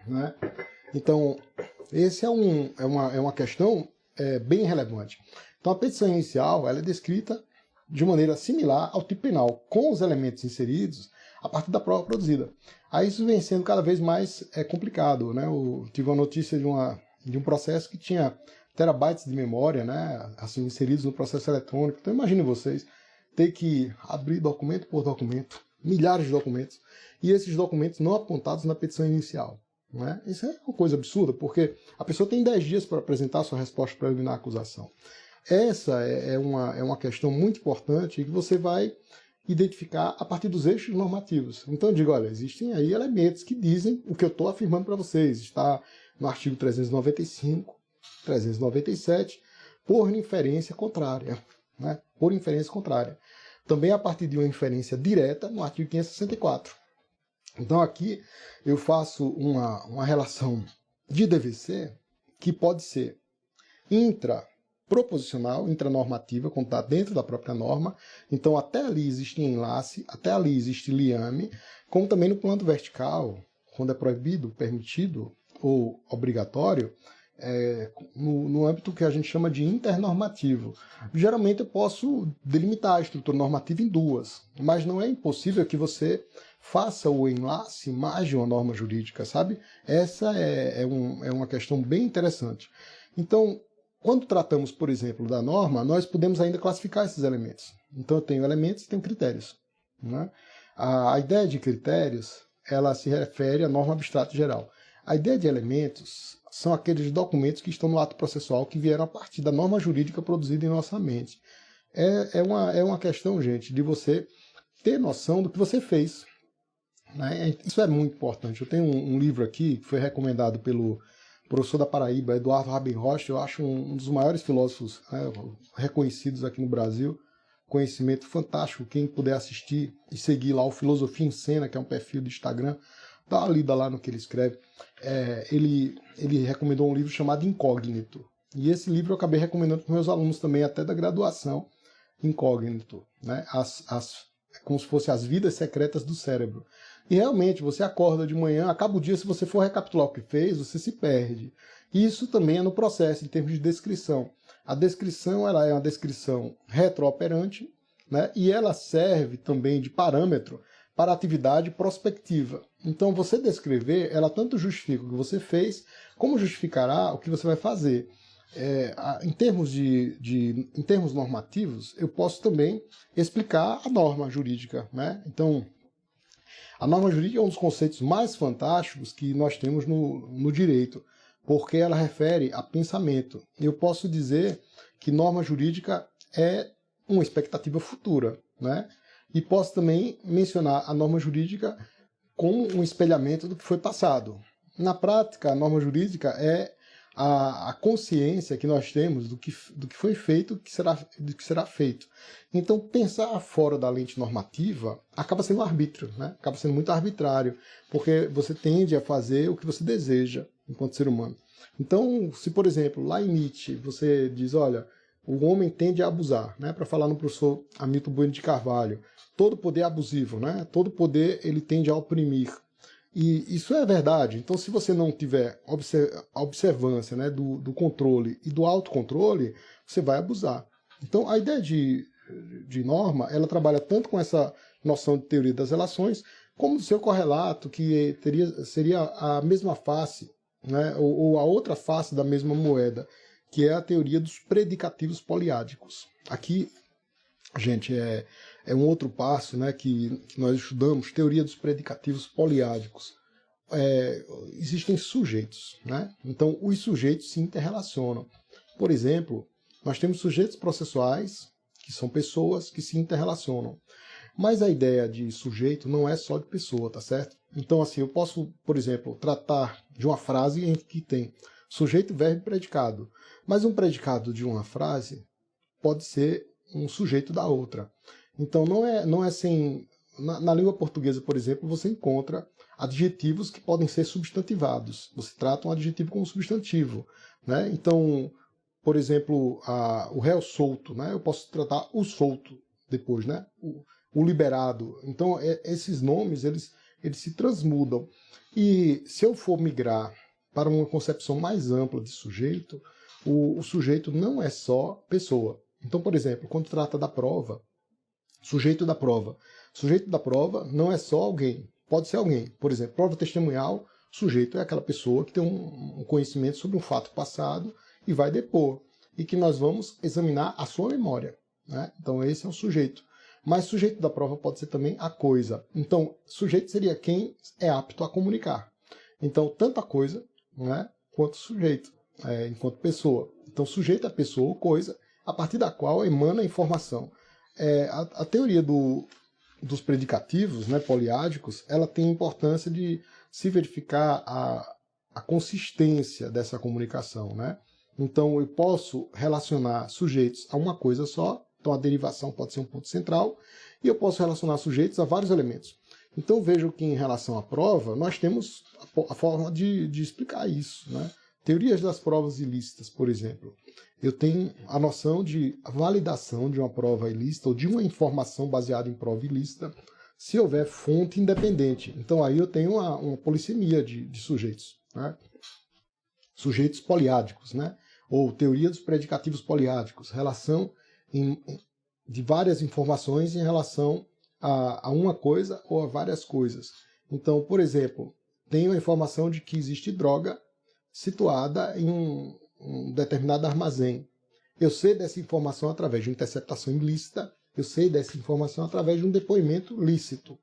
Né? Então, esse é uma questão bem relevante. Então, a petição inicial ela é descrita de maneira similar ao tipo penal, com os elementos inseridos a partir da prova produzida. Aí isso vem sendo cada vez mais complicado. Né? Eu tive uma notícia de um processo que tinha terabytes de memória, né, assim, inseridos no processo eletrônico. Então imagine vocês ter que abrir documento por documento, milhares de documentos, e esses documentos não apontados na petição inicial. Né? Isso é uma coisa absurda, porque a pessoa tem 10 dias para apresentar a sua resposta preliminar à acusação. Essa é uma questão muito importante que você vai identificar a partir dos eixos normativos. Então eu digo, olha, existem aí elementos que dizem o que eu estou afirmando para vocês. Está no artigo 395, 397, por inferência contrária. Né? Por inferência contrária. Também a partir de uma inferência direta no artigo 564. Então aqui eu faço uma relação de DVC que pode ser intraproposicional, intranormativa, quando está dentro da própria norma. Então até ali existe enlace, até ali existe liame, como também no plano vertical, quando é proibido, permitido ou obrigatório, no âmbito que a gente chama de internormativo. Geralmente eu posso delimitar a estrutura normativa em duas, mas não é impossível que você faça o enlace mais de uma norma jurídica, sabe? Essa é uma questão bem interessante. Então, quando tratamos, por exemplo, da norma, nós podemos ainda classificar esses elementos. Então eu tenho elementos e tenho critérios. Né? A ideia de critérios, ela se refere à norma abstrata geral. A ideia de elementos são aqueles documentos que estão no ato processual que vieram a partir da norma jurídica produzida em nossa mente. É uma questão, gente, de você ter noção do que você fez. Né? Isso é muito importante. Eu tenho um livro aqui que foi recomendado pelo professor da Paraíba, Eduardo Rabenrocha, eu acho um dos maiores filósofos, né, reconhecidos aqui no Brasil. Conhecimento fantástico. Quem puder assistir e seguir lá o Filosofia em Cena, que é um perfil do Instagram, dá uma lida lá no que ele escreve. Ele recomendou um livro chamado Incógnito. E esse livro eu acabei recomendando para meus alunos também, até da graduação, Incógnito. Né? Como se fossem as vidas secretas do cérebro. E realmente, você acorda de manhã, acaba o dia, se você for recapitular o que fez, você se perde. Isso também é no processo, em termos de descrição. A descrição ela é uma descrição retrooperante, né? E ela serve também de parâmetro para a atividade prospectiva. Então, você descrever, ela tanto justifica o que você fez, como justificará o que você vai fazer. Em termos normativos, eu posso também explicar a norma jurídica. Né? Então, a norma jurídica é um dos conceitos mais fantásticos que nós temos no direito, porque ela refere a pensamento. Eu posso dizer que norma jurídica é uma expectativa futura, né? E posso também mencionar a norma jurídica como um espelhamento do que foi passado. Na prática, a norma jurídica é a consciência que nós temos do que foi feito, do que será feito. Então, pensar fora da lente normativa acaba sendo um arbítrio, né? Acaba sendo muito arbitrário, porque você tende a fazer o que você deseja enquanto ser humano. Então, se, por exemplo, lá em Nietzsche, você diz, olha, o homem tende a abusar, né? Para falar no professor Hamilton Bueno de Carvalho, todo poder é abusivo, né? Todo poder ele tende a oprimir. E isso é verdade. Então, se você não tiver a observância, né, do controle e do autocontrole, você vai abusar. Então, a ideia de norma, ela trabalha tanto com essa noção de teoria das relações, como do seu correlato, que seria a mesma face, né, ou a outra face da mesma moeda, que é a teoria dos predicativos poliádicos. Aqui, gente, é um outro passo, né, que nós estudamos, teoria dos predicativos poliádicos. existem sujeitos, né? Então, os sujeitos se interrelacionam. Por exemplo, nós temos sujeitos processuais, que são pessoas que se interrelacionam. Mas a ideia de sujeito não é só de pessoa, tá certo? Então, assim, eu posso, por exemplo, tratar de uma frase em que tem sujeito, verbo e predicado. Mas um predicado de uma frase pode ser um sujeito da outra. Então, não é sem... Na língua portuguesa, por exemplo, você encontra adjetivos que podem ser substantivados. Você trata um adjetivo como substantivo, né? Então, por exemplo, o réu solto, né? Eu posso tratar o solto depois, né? O liberado. Então, esses nomes, eles se transmudam. E se eu for migrar para uma concepção mais ampla de sujeito, o sujeito não é só pessoa. Então, por exemplo, quando trata da prova, sujeito da prova. Sujeito da prova não é só alguém, pode ser alguém. Por exemplo, prova testemunhal, sujeito é aquela pessoa que tem um conhecimento sobre um fato passado e vai depor. E que nós vamos examinar a sua memória, né? Então, esse é o sujeito. Mas sujeito da prova pode ser também a coisa. Então, sujeito seria quem é apto a comunicar. Então, tanto a coisa, né, quanto sujeito, enquanto pessoa. Então, sujeito é pessoa ou coisa, a partir da qual emana a informação. A teoria dos predicativos, né, poliádicos, ela tem importância de se verificar a consistência dessa comunicação, né? Então, eu posso relacionar sujeitos a uma coisa só, então a derivação pode ser um ponto central, e eu posso relacionar sujeitos a vários elementos. Então, vejo que em relação à prova, nós temos a forma de explicar isso, né? Teorias das provas ilícitas, por exemplo. Eu tenho a noção de validação de uma prova ilícita ou de uma informação baseada em prova ilícita se houver fonte independente. Então aí eu tenho uma polissemia de sujeitos, né? Sujeitos poliádicos, né? Ou teoria dos predicativos poliádicos, relação de várias informações em relação a uma coisa ou a várias coisas. Então, por exemplo, tenho a informação de que existe droga situada em um determinado armazém. Eu sei dessa informação através de uma interceptação ilícita, eu sei dessa informação através de um depoimento lícito.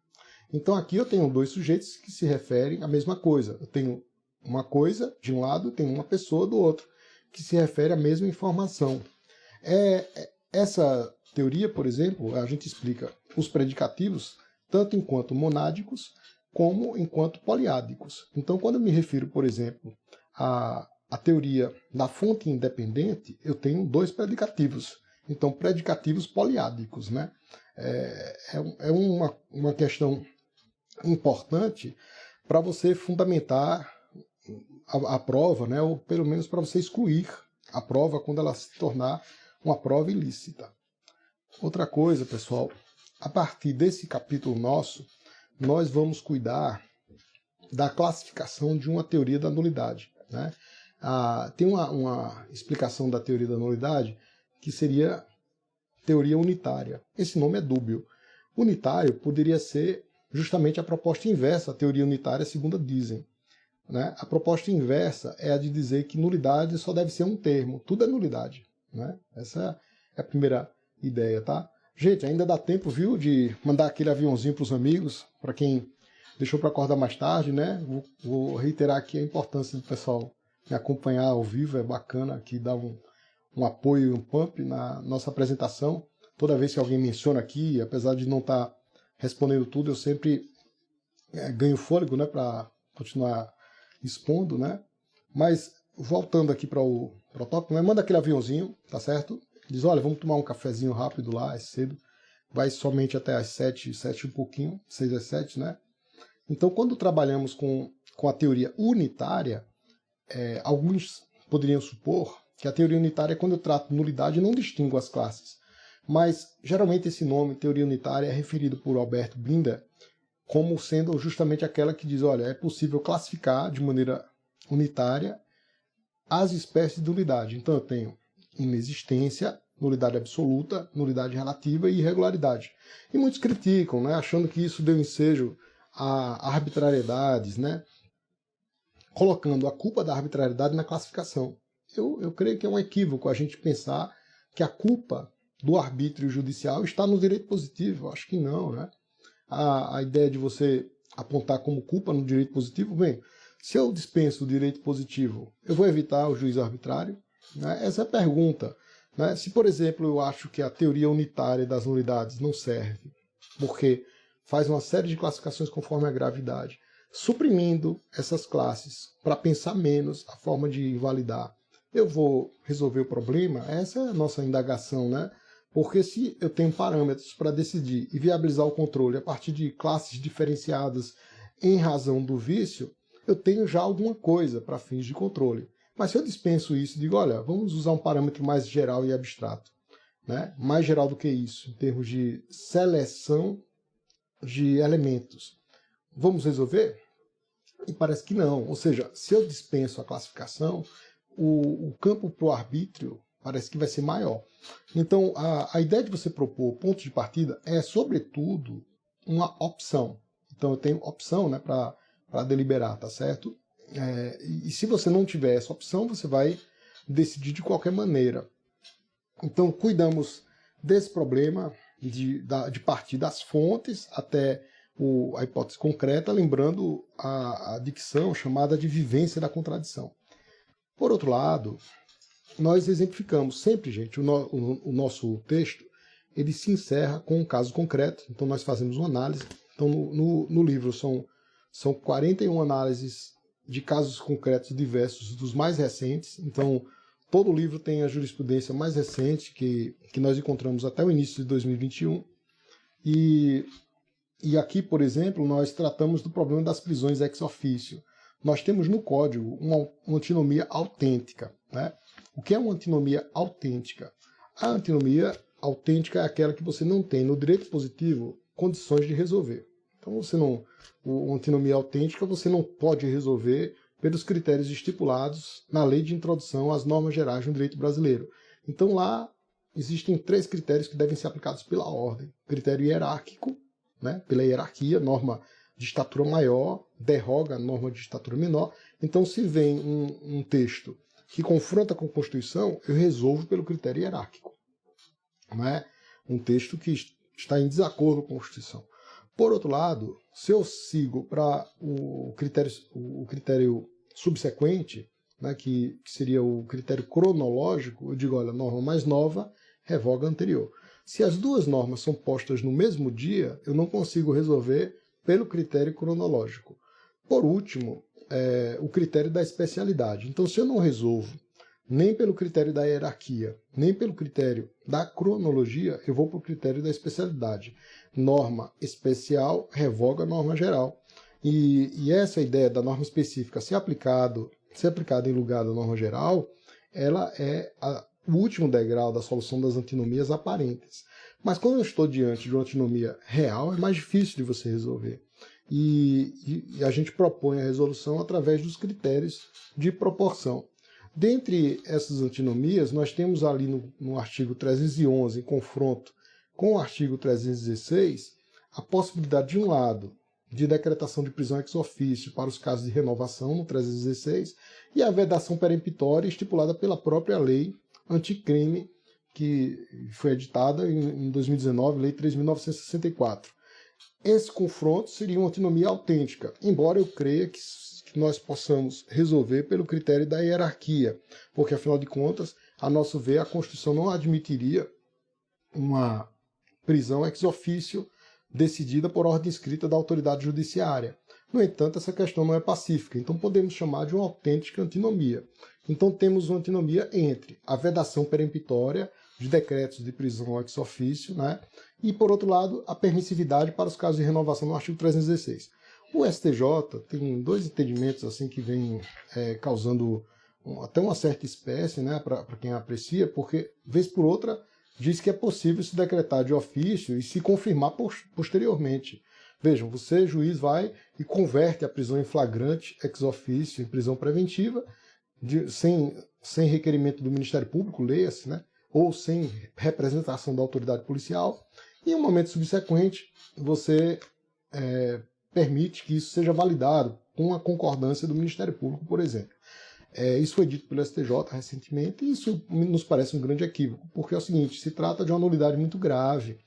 Então aqui eu tenho dois sujeitos que se referem à mesma coisa. Eu tenho uma coisa de um lado, tenho uma pessoa do outro, que se refere à mesma informação. Essa teoria, por exemplo, a gente explica os predicativos tanto enquanto monádicos como enquanto poliádicos. Então, quando eu me refiro, por exemplo, a teoria da fonte independente, eu tenho dois predicativos. Então, predicativos poliádicos, né? É uma questão importante para você fundamentar a prova, né? Ou pelo menos para você excluir a prova quando ela se tornar uma prova ilícita. Outra coisa, pessoal, a partir desse capítulo nosso, nós vamos cuidar da classificação de uma teoria da nulidade, né? Tem uma explicação da teoria da nulidade que seria teoria unitária. Esse nome é dúbio. Unitário poderia ser justamente a proposta inversa à teoria unitária, segundo dizem, né? A proposta inversa é a de dizer que nulidade só deve ser um termo. Tudo é nulidade, né? Essa é a primeira ideia, tá? Gente, ainda dá tempo, viu, de mandar aquele aviãozinho para os amigos, para quem deixou para acordar mais tarde, né? Vou reiterar aqui a importância do pessoal me acompanhar ao vivo, é bacana aqui dar um apoio e um pump na nossa apresentação. Toda vez que alguém menciona aqui, apesar de não estar respondendo tudo, eu sempre ganho fôlego, né, para continuar expondo, né? Mas voltando aqui para o tópico, né, manda aquele aviãozinho, tá certo? Diz, olha, vamos tomar um cafezinho rápido lá, é cedo. Vai somente até às 7 e um pouquinho, 6 às 7, né? Então, quando trabalhamos com a teoria unitária, alguns poderiam supor que a teoria unitária, quando eu trato nulidade, não distingo as classes. Mas, geralmente, esse nome, teoria unitária, é referido por Alberto Binder como sendo justamente aquela que diz, olha, é possível classificar de maneira unitária as espécies de nulidade. Então, eu tenho inexistência, nulidade absoluta, nulidade relativa e irregularidade. E muitos criticam, né, achando que isso deu ensejo a arbitrariedades, né, colocando a culpa da arbitrariedade na classificação. Eu creio que é um equívoco a gente pensar que a culpa do arbítrio judicial está no direito positivo. Eu acho que não, né? A ideia de você apontar como culpa no direito positivo? Bem, se eu dispenso o direito positivo, eu vou evitar o juízo arbitrário? Né? Essa é a pergunta. Né? Se, por exemplo, eu acho que a teoria unitária das nulidades não serve, porque faz uma série de classificações conforme a gravidade, suprimindo essas classes para pensar menos a forma de invalidar, eu vou resolver o problema? Essa é a nossa indagação, né? Porque se eu tenho parâmetros para decidir e viabilizar o controle a partir de classes diferenciadas em razão do vício, eu tenho já alguma coisa para fins de controle. Mas se eu dispenso isso e digo, olha, vamos usar um parâmetro mais geral e abstrato, né? Mais geral do que isso, em termos de seleção de elementos, vamos resolver? E parece que não. Ou seja, se eu dispenso a classificação, o campo para o arbítrio parece que vai ser maior. Então, a ideia de você propor ponto de partida é, sobretudo, uma opção. Então, eu tenho opção, né, para deliberar, tá certo? E se você não tiver essa opção, você vai decidir de qualquer maneira. Então, cuidamos desse problema de partir das fontes até a hipótese concreta, lembrando a dicção chamada de vivência da contradição. Por outro lado, nós exemplificamos sempre, gente, o nosso texto, ele se encerra com um caso concreto, então nós fazemos uma análise. Então no livro são 41 análises de casos concretos diversos dos mais recentes, então todo o livro tem a jurisprudência mais recente que nós encontramos até o início de 2021, e aqui, por exemplo, nós tratamos do problema das prisões ex officio. Nós temos no código uma antinomia autêntica. Né? O que é uma antinomia autêntica? A antinomia autêntica é aquela que você não tem no direito positivo condições de resolver. Então, a antinomia autêntica você não pode resolver pelos critérios estipulados na Lei de Introdução às Normas Gerais no Direito Brasileiro. Então, lá existem 3 critérios que devem ser aplicados pela ordem. Critério hierárquico, né, pela hierarquia, norma de estatura maior derroga a norma de estatura menor. Então, se vem um texto que confronta com a Constituição, eu resolvo pelo critério hierárquico. Não é um texto que está em desacordo com a Constituição. Por outro lado, se eu sigo para o critério subsequente, né, que seria o critério cronológico, eu digo, olha, a norma mais nova revoga a anterior. Se as duas normas são postas no mesmo dia, eu não consigo resolver pelo critério cronológico. Por último, o critério da especialidade. Então, se eu não resolvo nem pelo critério da hierarquia, nem pelo critério da cronologia, eu vou para o critério da especialidade. Norma especial revoga a norma geral. E essa ideia da norma específica ser aplicada em lugar da norma geral, ela é o último degrau da solução das antinomias aparentes. Mas quando eu estou diante de uma antinomia real, é mais difícil de você resolver. E a gente propõe a resolução através dos critérios de proporção. Dentre essas antinomias, nós temos ali no artigo 311, em confronto com o artigo 316, a possibilidade, de um lado, de decretação de prisão ex officio para os casos de renovação, no 316, e a vedação peremptória estipulada pela própria lei anticrime, que foi editada em 2019, Lei 3.964. Esse confronto seria uma antinomia autêntica, embora eu creia que nós possamos resolver pelo critério da hierarquia, porque, afinal de contas, a nosso ver, a Constituição não admitiria uma prisão ex officio decidida por ordem escrita da autoridade judiciária. No entanto, essa questão não é pacífica, então podemos chamar de uma autêntica antinomia. Então temos uma antinomia entre a vedação peremptória de decretos de prisão ex officio, né, e, por outro lado, a permissividade para os casos de renovação no artigo 316. O STJ tem 2 entendimentos assim que vêm causando até uma certa espécie, né, para quem aprecia, porque, vez por outra, diz que é possível se decretar de ofício e se confirmar posteriormente. Vejam, você, juiz, vai e converte a prisão em flagrante ex officio em prisão preventiva, sem requerimento do Ministério Público, leia-se, né, ou sem representação da autoridade policial, e em um momento subsequente você permite que isso seja validado com a concordância do Ministério Público, por exemplo. Isso foi dito pelo STJ recentemente, e isso nos parece um grande equívoco, porque é o seguinte, se trata de uma nulidade muito grave,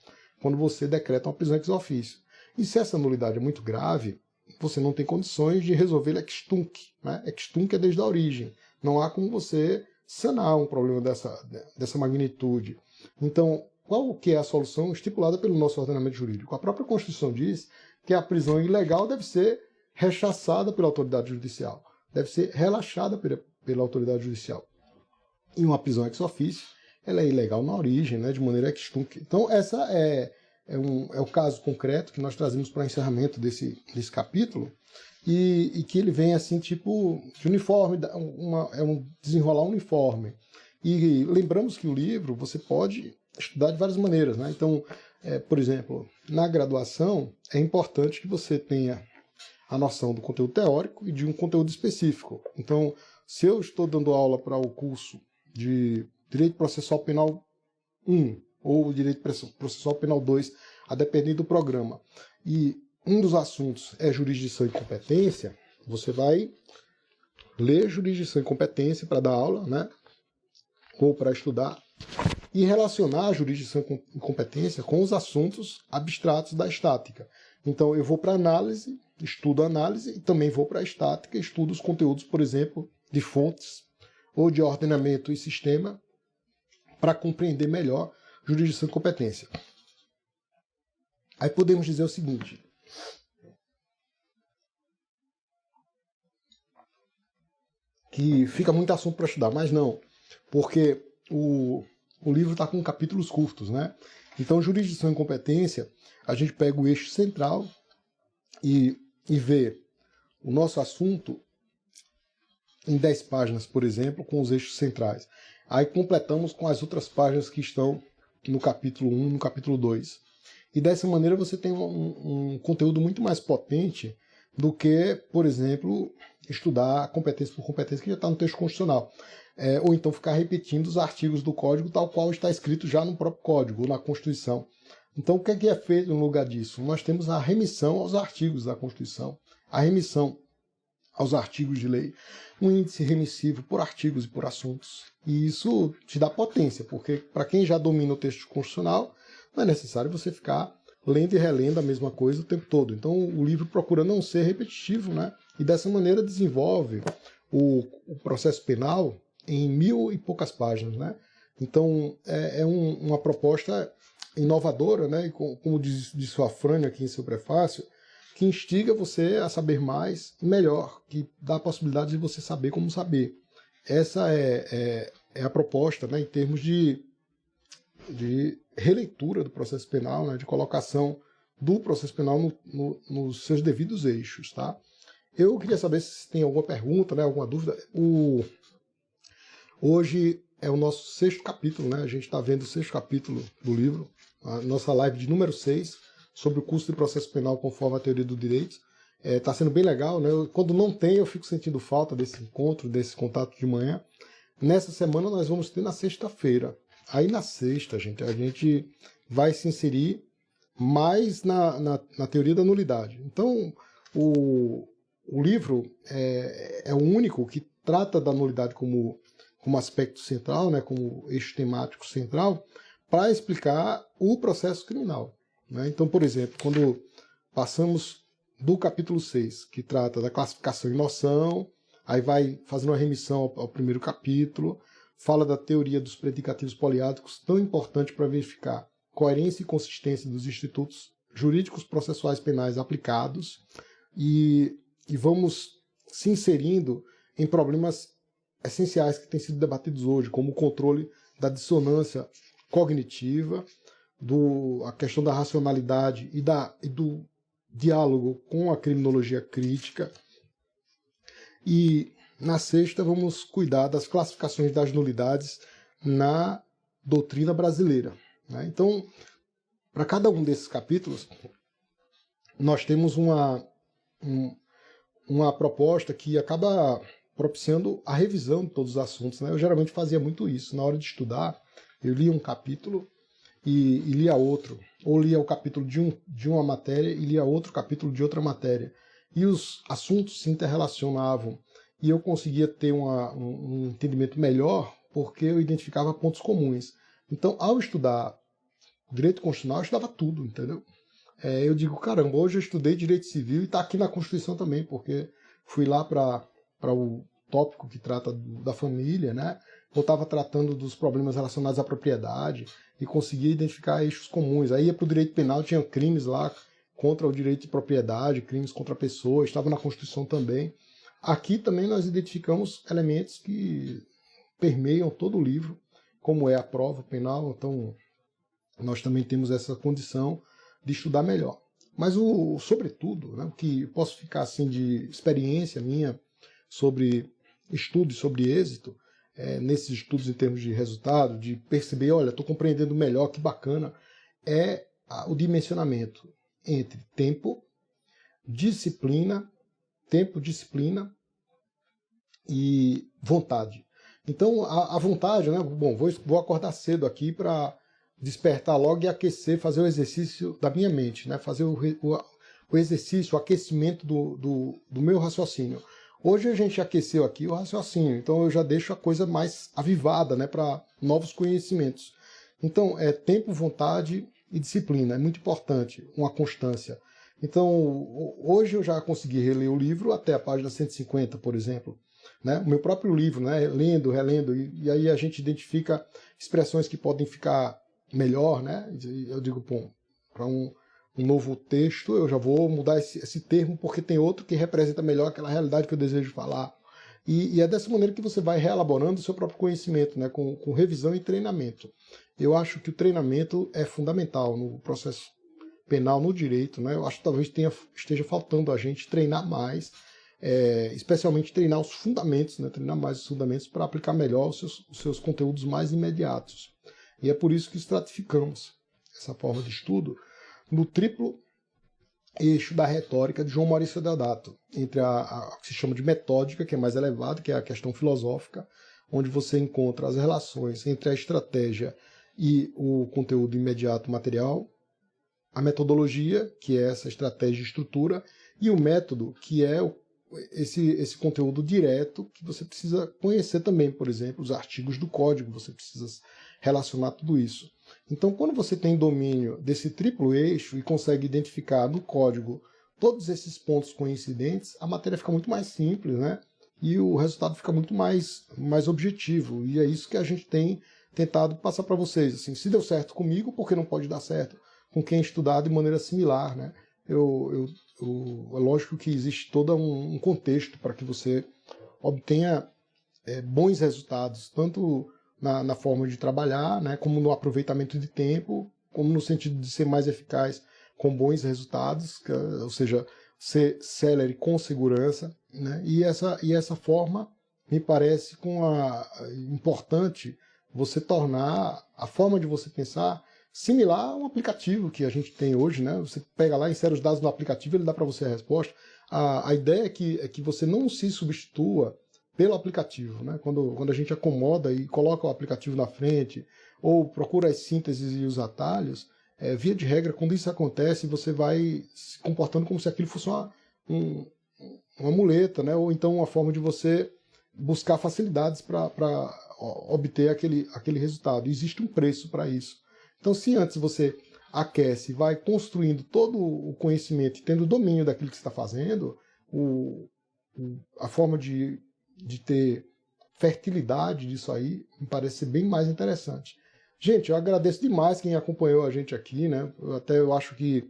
quando você decreta uma prisão ex officio. E se essa nulidade é muito grave, você não tem condições de resolver ex tunc, né? Ex tunc é desde a origem. Não há como você sanar um problema dessa magnitude. Então, qual que é a solução estipulada pelo nosso ordenamento jurídico? A própria Constituição diz que a prisão ilegal deve ser rechaçada pela autoridade judicial, deve ser relaxada pela autoridade judicial. E uma prisão ex officio, ela é ilegal na origem, né, de maneira ex tunc. Então, essa é o caso concreto que nós trazemos para o encerramento desse capítulo, e que ele vem assim, tipo, de uniforme, desenrolar uniforme. E lembramos que o livro você pode estudar de várias maneiras, né? Então, por exemplo, na graduação, é importante que você tenha a noção do conteúdo teórico e de um conteúdo específico. Então, se eu estou dando aula para o curso de Direito Processual Penal 1 ou Direito Processual Penal 2, a depender do programa, e um dos assuntos é jurisdição e competência, você vai ler jurisdição e competência para dar aula, né? Ou para estudar, e relacionar a jurisdição e competência com os assuntos abstratos da estática. Então, eu vou para análise, estudo a análise, e também vou para a estática, estudo os conteúdos, por exemplo, de fontes ou de ordenamento e sistema, para compreender melhor jurisdição e competência. Aí podemos dizer o seguinte: que fica muito assunto para estudar, mas não, porque o livro está com capítulos curtos, né? Então, jurisdição e competência, a gente pega o eixo central e vê o nosso assunto em 10 páginas, por exemplo, com os eixos centrais. Aí completamos com as outras páginas que estão no capítulo 1, no capítulo 2. E dessa maneira você tem um conteúdo muito mais potente do que, por exemplo, estudar competência por competência, que já está no texto constitucional. Ou então ficar repetindo os artigos do Código tal qual está escrito já no próprio Código, ou na Constituição. Então, o que é feito no lugar disso? Nós temos a remissão aos artigos da Constituição, a remissão aos artigos de lei, um índice remissivo por artigos e por assuntos. E isso te dá potência, porque para quem já domina o texto constitucional, não é necessário você ficar lendo e relendo a mesma coisa o tempo todo. Então, o livro procura não ser repetitivo, né? E dessa maneira desenvolve o processo penal em 1000 e poucas páginas, né? Então, uma proposta inovadora, né? E como diz o Afrânio aqui em seu prefácio, que instiga você a saber mais e melhor, que dá a possibilidade de você saber como saber. Essa é a proposta, né, em termos de releitura do processo penal, né, de colocação do processo penal nos seus devidos eixos. Tá? Eu queria saber se tem alguma pergunta, né, alguma dúvida. Hoje é o nosso 6º capítulo, né? A gente está vendo o 6º capítulo do livro, a nossa live de número 6, sobre o curso de processo penal conforme a teoria do direito. Está sendo bem legal, né? Quando não tem, eu fico sentindo falta desse encontro, desse contato de manhã. Nessa semana nós vamos ter na sexta-feira. Aí na sexta, gente, a gente vai se inserir mais na teoria da nulidade. Então, o livro é o único que trata da nulidade como aspecto central, né, como eixo temático central, para explicar o processo criminal. Né? Então, por exemplo, quando passamos do capítulo 6, que trata da classificação e noção, aí vai fazendo uma remissão ao primeiro capítulo, fala da teoria dos predicativos poliádicos, tão importante para verificar coerência e consistência dos institutos jurídicos processuais penais aplicados, e vamos se inserindo em problemas essenciais que têm sido debatidos hoje, como o controle da dissonância cognitiva, a questão da racionalidade e do diálogo com a criminologia crítica. E na sexta vamos cuidar das classificações das nulidades na doutrina brasileira. Né? Então, para cada um desses capítulos, nós temos uma proposta que acaba propiciando a revisão de todos os assuntos. Né? Eu geralmente fazia muito isso. Na hora de estudar, eu lia um capítulo e lia outro, ou lia o capítulo de uma matéria e lia outro capítulo de outra matéria. E os assuntos se interrelacionavam, e eu conseguia ter um entendimento melhor, porque eu identificava pontos comuns. Então, ao estudar direito constitucional, eu estudava tudo, entendeu? eu digo, caramba, hoje eu estudei Direito Civil e está aqui na Constituição também, porque fui lá para o tópico que trata da família, né? Eu estava tratando dos problemas relacionados à propriedade e conseguia identificar eixos comuns. Aí ia para o direito penal, tinha crimes lá contra o direito de propriedade, crimes contra pessoas, estava na Constituição também. Aqui também nós identificamos elementos que permeiam todo o livro, como é a prova penal, então nós também temos essa condição de estudar melhor. Mas, sobretudo, né, o que posso ficar assim de experiência minha sobre estudo e sobre êxito, nesses estudos em termos de resultado, de perceber, olha, estou compreendendo melhor, que bacana, é o dimensionamento entre tempo, disciplina e vontade. Então, a vontade, né? Bom, vou acordar cedo aqui para despertar logo e aquecer, fazer o exercício da minha mente, né? Fazer o exercício, o aquecimento do meu raciocínio. Hoje a gente aqueceu aqui o raciocínio, então eu já deixo a coisa mais avivada, né? Para novos conhecimentos. Então, tempo, vontade e disciplina. É muito importante, uma constância. Então, hoje eu já consegui reler o livro até a página 150, por exemplo. Né? O meu próprio livro, né? Lendo, relendo, e aí a gente identifica expressões que podem ficar melhor, né? Eu digo, bom, para um novo texto eu já vou mudar esse termo porque tem outro que representa melhor aquela realidade que eu desejo falar. E é dessa maneira que você vai reelaborando o seu próprio conhecimento, né? Com revisão e treinamento. Eu acho que o treinamento é fundamental no processo penal, no direito, né? Eu acho que talvez esteja faltando a gente treinar mais, especialmente treinar os fundamentos, né? Treinar mais os fundamentos para aplicar melhor os seus conteúdos mais imediatos. E é por isso que estratificamos essa forma de estudo no triplo eixo da retórica de João Maurício Deodato, entre a que se chama de metódica, que é mais elevado, que é a questão filosófica, onde você encontra as relações entre a estratégia e o conteúdo imediato material, a metodologia, que é essa estratégia e estrutura, e o método, que é esse conteúdo direto que você precisa conhecer também, por exemplo, os artigos do código, você precisa relacionar tudo isso. Então, quando você tem domínio desse triplo eixo e consegue identificar no código todos esses pontos coincidentes, a matéria fica muito mais simples, né? E o resultado fica muito mais objetivo. E é isso que a gente tem tentado passar para vocês. Assim, se deu certo comigo, por que não pode dar certo com quem estudar de maneira similar, né? É lógico que existe todo um contexto para que você obtenha bons resultados, tanto na forma de trabalhar, né, como no aproveitamento de tempo, como no sentido de ser mais eficaz com bons resultados, ou seja, ser célere com segurança, né, e essa forma me parece importante você tornar a forma de você pensar similar a um aplicativo que a gente tem hoje, né? Você pega lá, insere os dados no aplicativo, ele dá para você a resposta. A ideia é que você não se substitua pelo aplicativo, né? Quando a gente acomoda e coloca o aplicativo na frente, ou procura as sínteses e os atalhos, via de regra, quando isso acontece, você vai se comportando como se aquilo fosse uma muleta, né? Ou então uma forma de você buscar facilidades para obter aquele resultado. Existe um preço para isso. Então, se antes você aquece, vai construindo todo o conhecimento e tendo domínio daquilo que você está fazendo, a forma de ter fertilidade disso aí me parece ser bem mais interessante. Gente, eu agradeço demais quem acompanhou a gente aqui, né? Eu acho que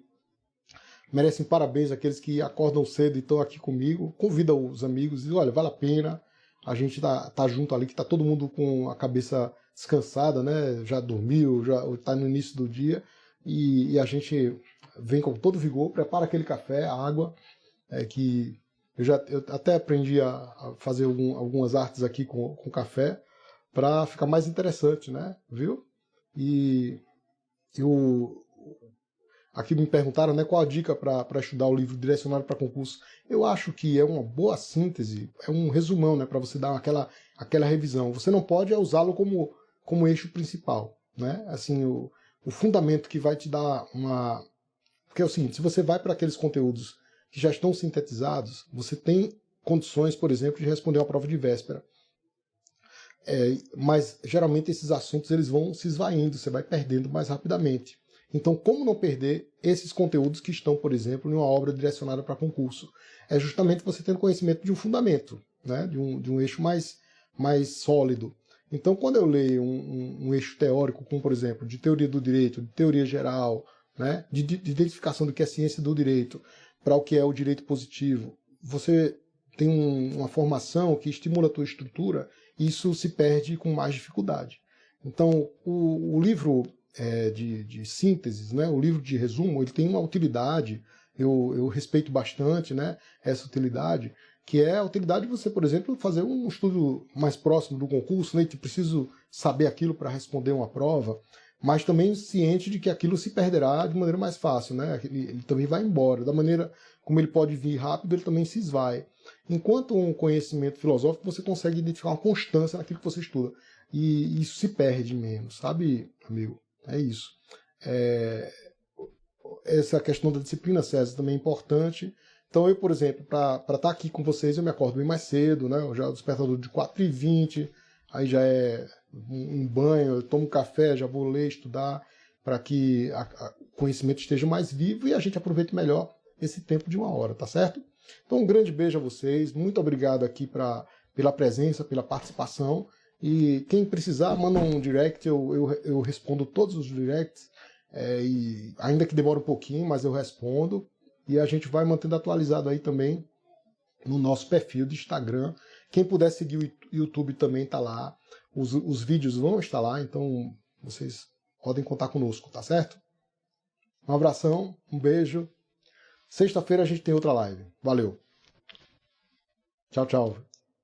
merecem parabéns aqueles que acordam cedo e estão aqui comigo. Convida os amigos e olha, vale a pena. A gente tá junto ali, que tá todo mundo com a cabeça descansada, né? Já dormiu, já está no início do dia e a gente vem com todo vigor, prepara aquele café, a água, que eu até aprendi a fazer algumas artes aqui com café para ficar mais interessante, né? Viu? E aqui me perguntaram, né, qual a dica para estudar o livro Direcionado para Concurso. Eu acho que é uma boa síntese, é um resumão, né, para você dar aquela revisão. Você não pode usá-lo como eixo principal, né? Assim, o fundamento que vai te dar uma... Porque é o seguinte, se você vai para aqueles conteúdos que já estão sintetizados, você tem condições, por exemplo, de responder uma prova de véspera. Mas, geralmente, esses assuntos eles vão se esvaindo, você vai perdendo mais rapidamente. Então, como não perder esses conteúdos que estão, por exemplo, em uma obra direcionada para concurso? É justamente você tendo conhecimento de um fundamento, né? de um eixo mais sólido. Então, quando eu leio um eixo teórico, como, por exemplo, de teoria do direito, de teoria geral, né? de identificação do que é ciência do direito, para o que é o direito positivo, você tem uma formação que estimula a tua estrutura, e isso se perde com mais dificuldade. Então, o livro de sínteses, né, o livro de resumo, ele tem uma utilidade, eu respeito bastante, né, essa utilidade, que é a utilidade de você, por exemplo, fazer um estudo mais próximo do concurso, né, que preciso saber aquilo para responder uma prova, mas também ciente de que aquilo se perderá de maneira mais fácil, né, ele também vai embora, da maneira como ele pode vir rápido, ele também se esvai. Enquanto um conhecimento filosófico, você consegue identificar uma constância naquilo que você estuda, e isso se perde menos, sabe, amigo? É isso. Essa questão da disciplina, César, também é importante. Então eu, por exemplo, para estar aqui com vocês, eu me acordo bem mais cedo, né? Eu já o despertador de 4h20, aí já é um banho, eu tomo café, já vou ler, estudar, para que o conhecimento esteja mais vivo e a gente aproveite melhor esse tempo de 1 hora, tá certo? Então um grande beijo a vocês, muito obrigado aqui pela presença, pela participação. E quem precisar, manda um direct, eu respondo todos os directs, e ainda que demore um pouquinho, mas eu respondo. E a gente vai mantendo atualizado aí também no nosso perfil de Instagram. Quem puder seguir o YouTube também está lá. Os vídeos vão estar lá, então vocês podem contar conosco, tá certo? Um abração, um beijo. Sexta-feira a gente tem outra live. Valeu. Tchau, tchau.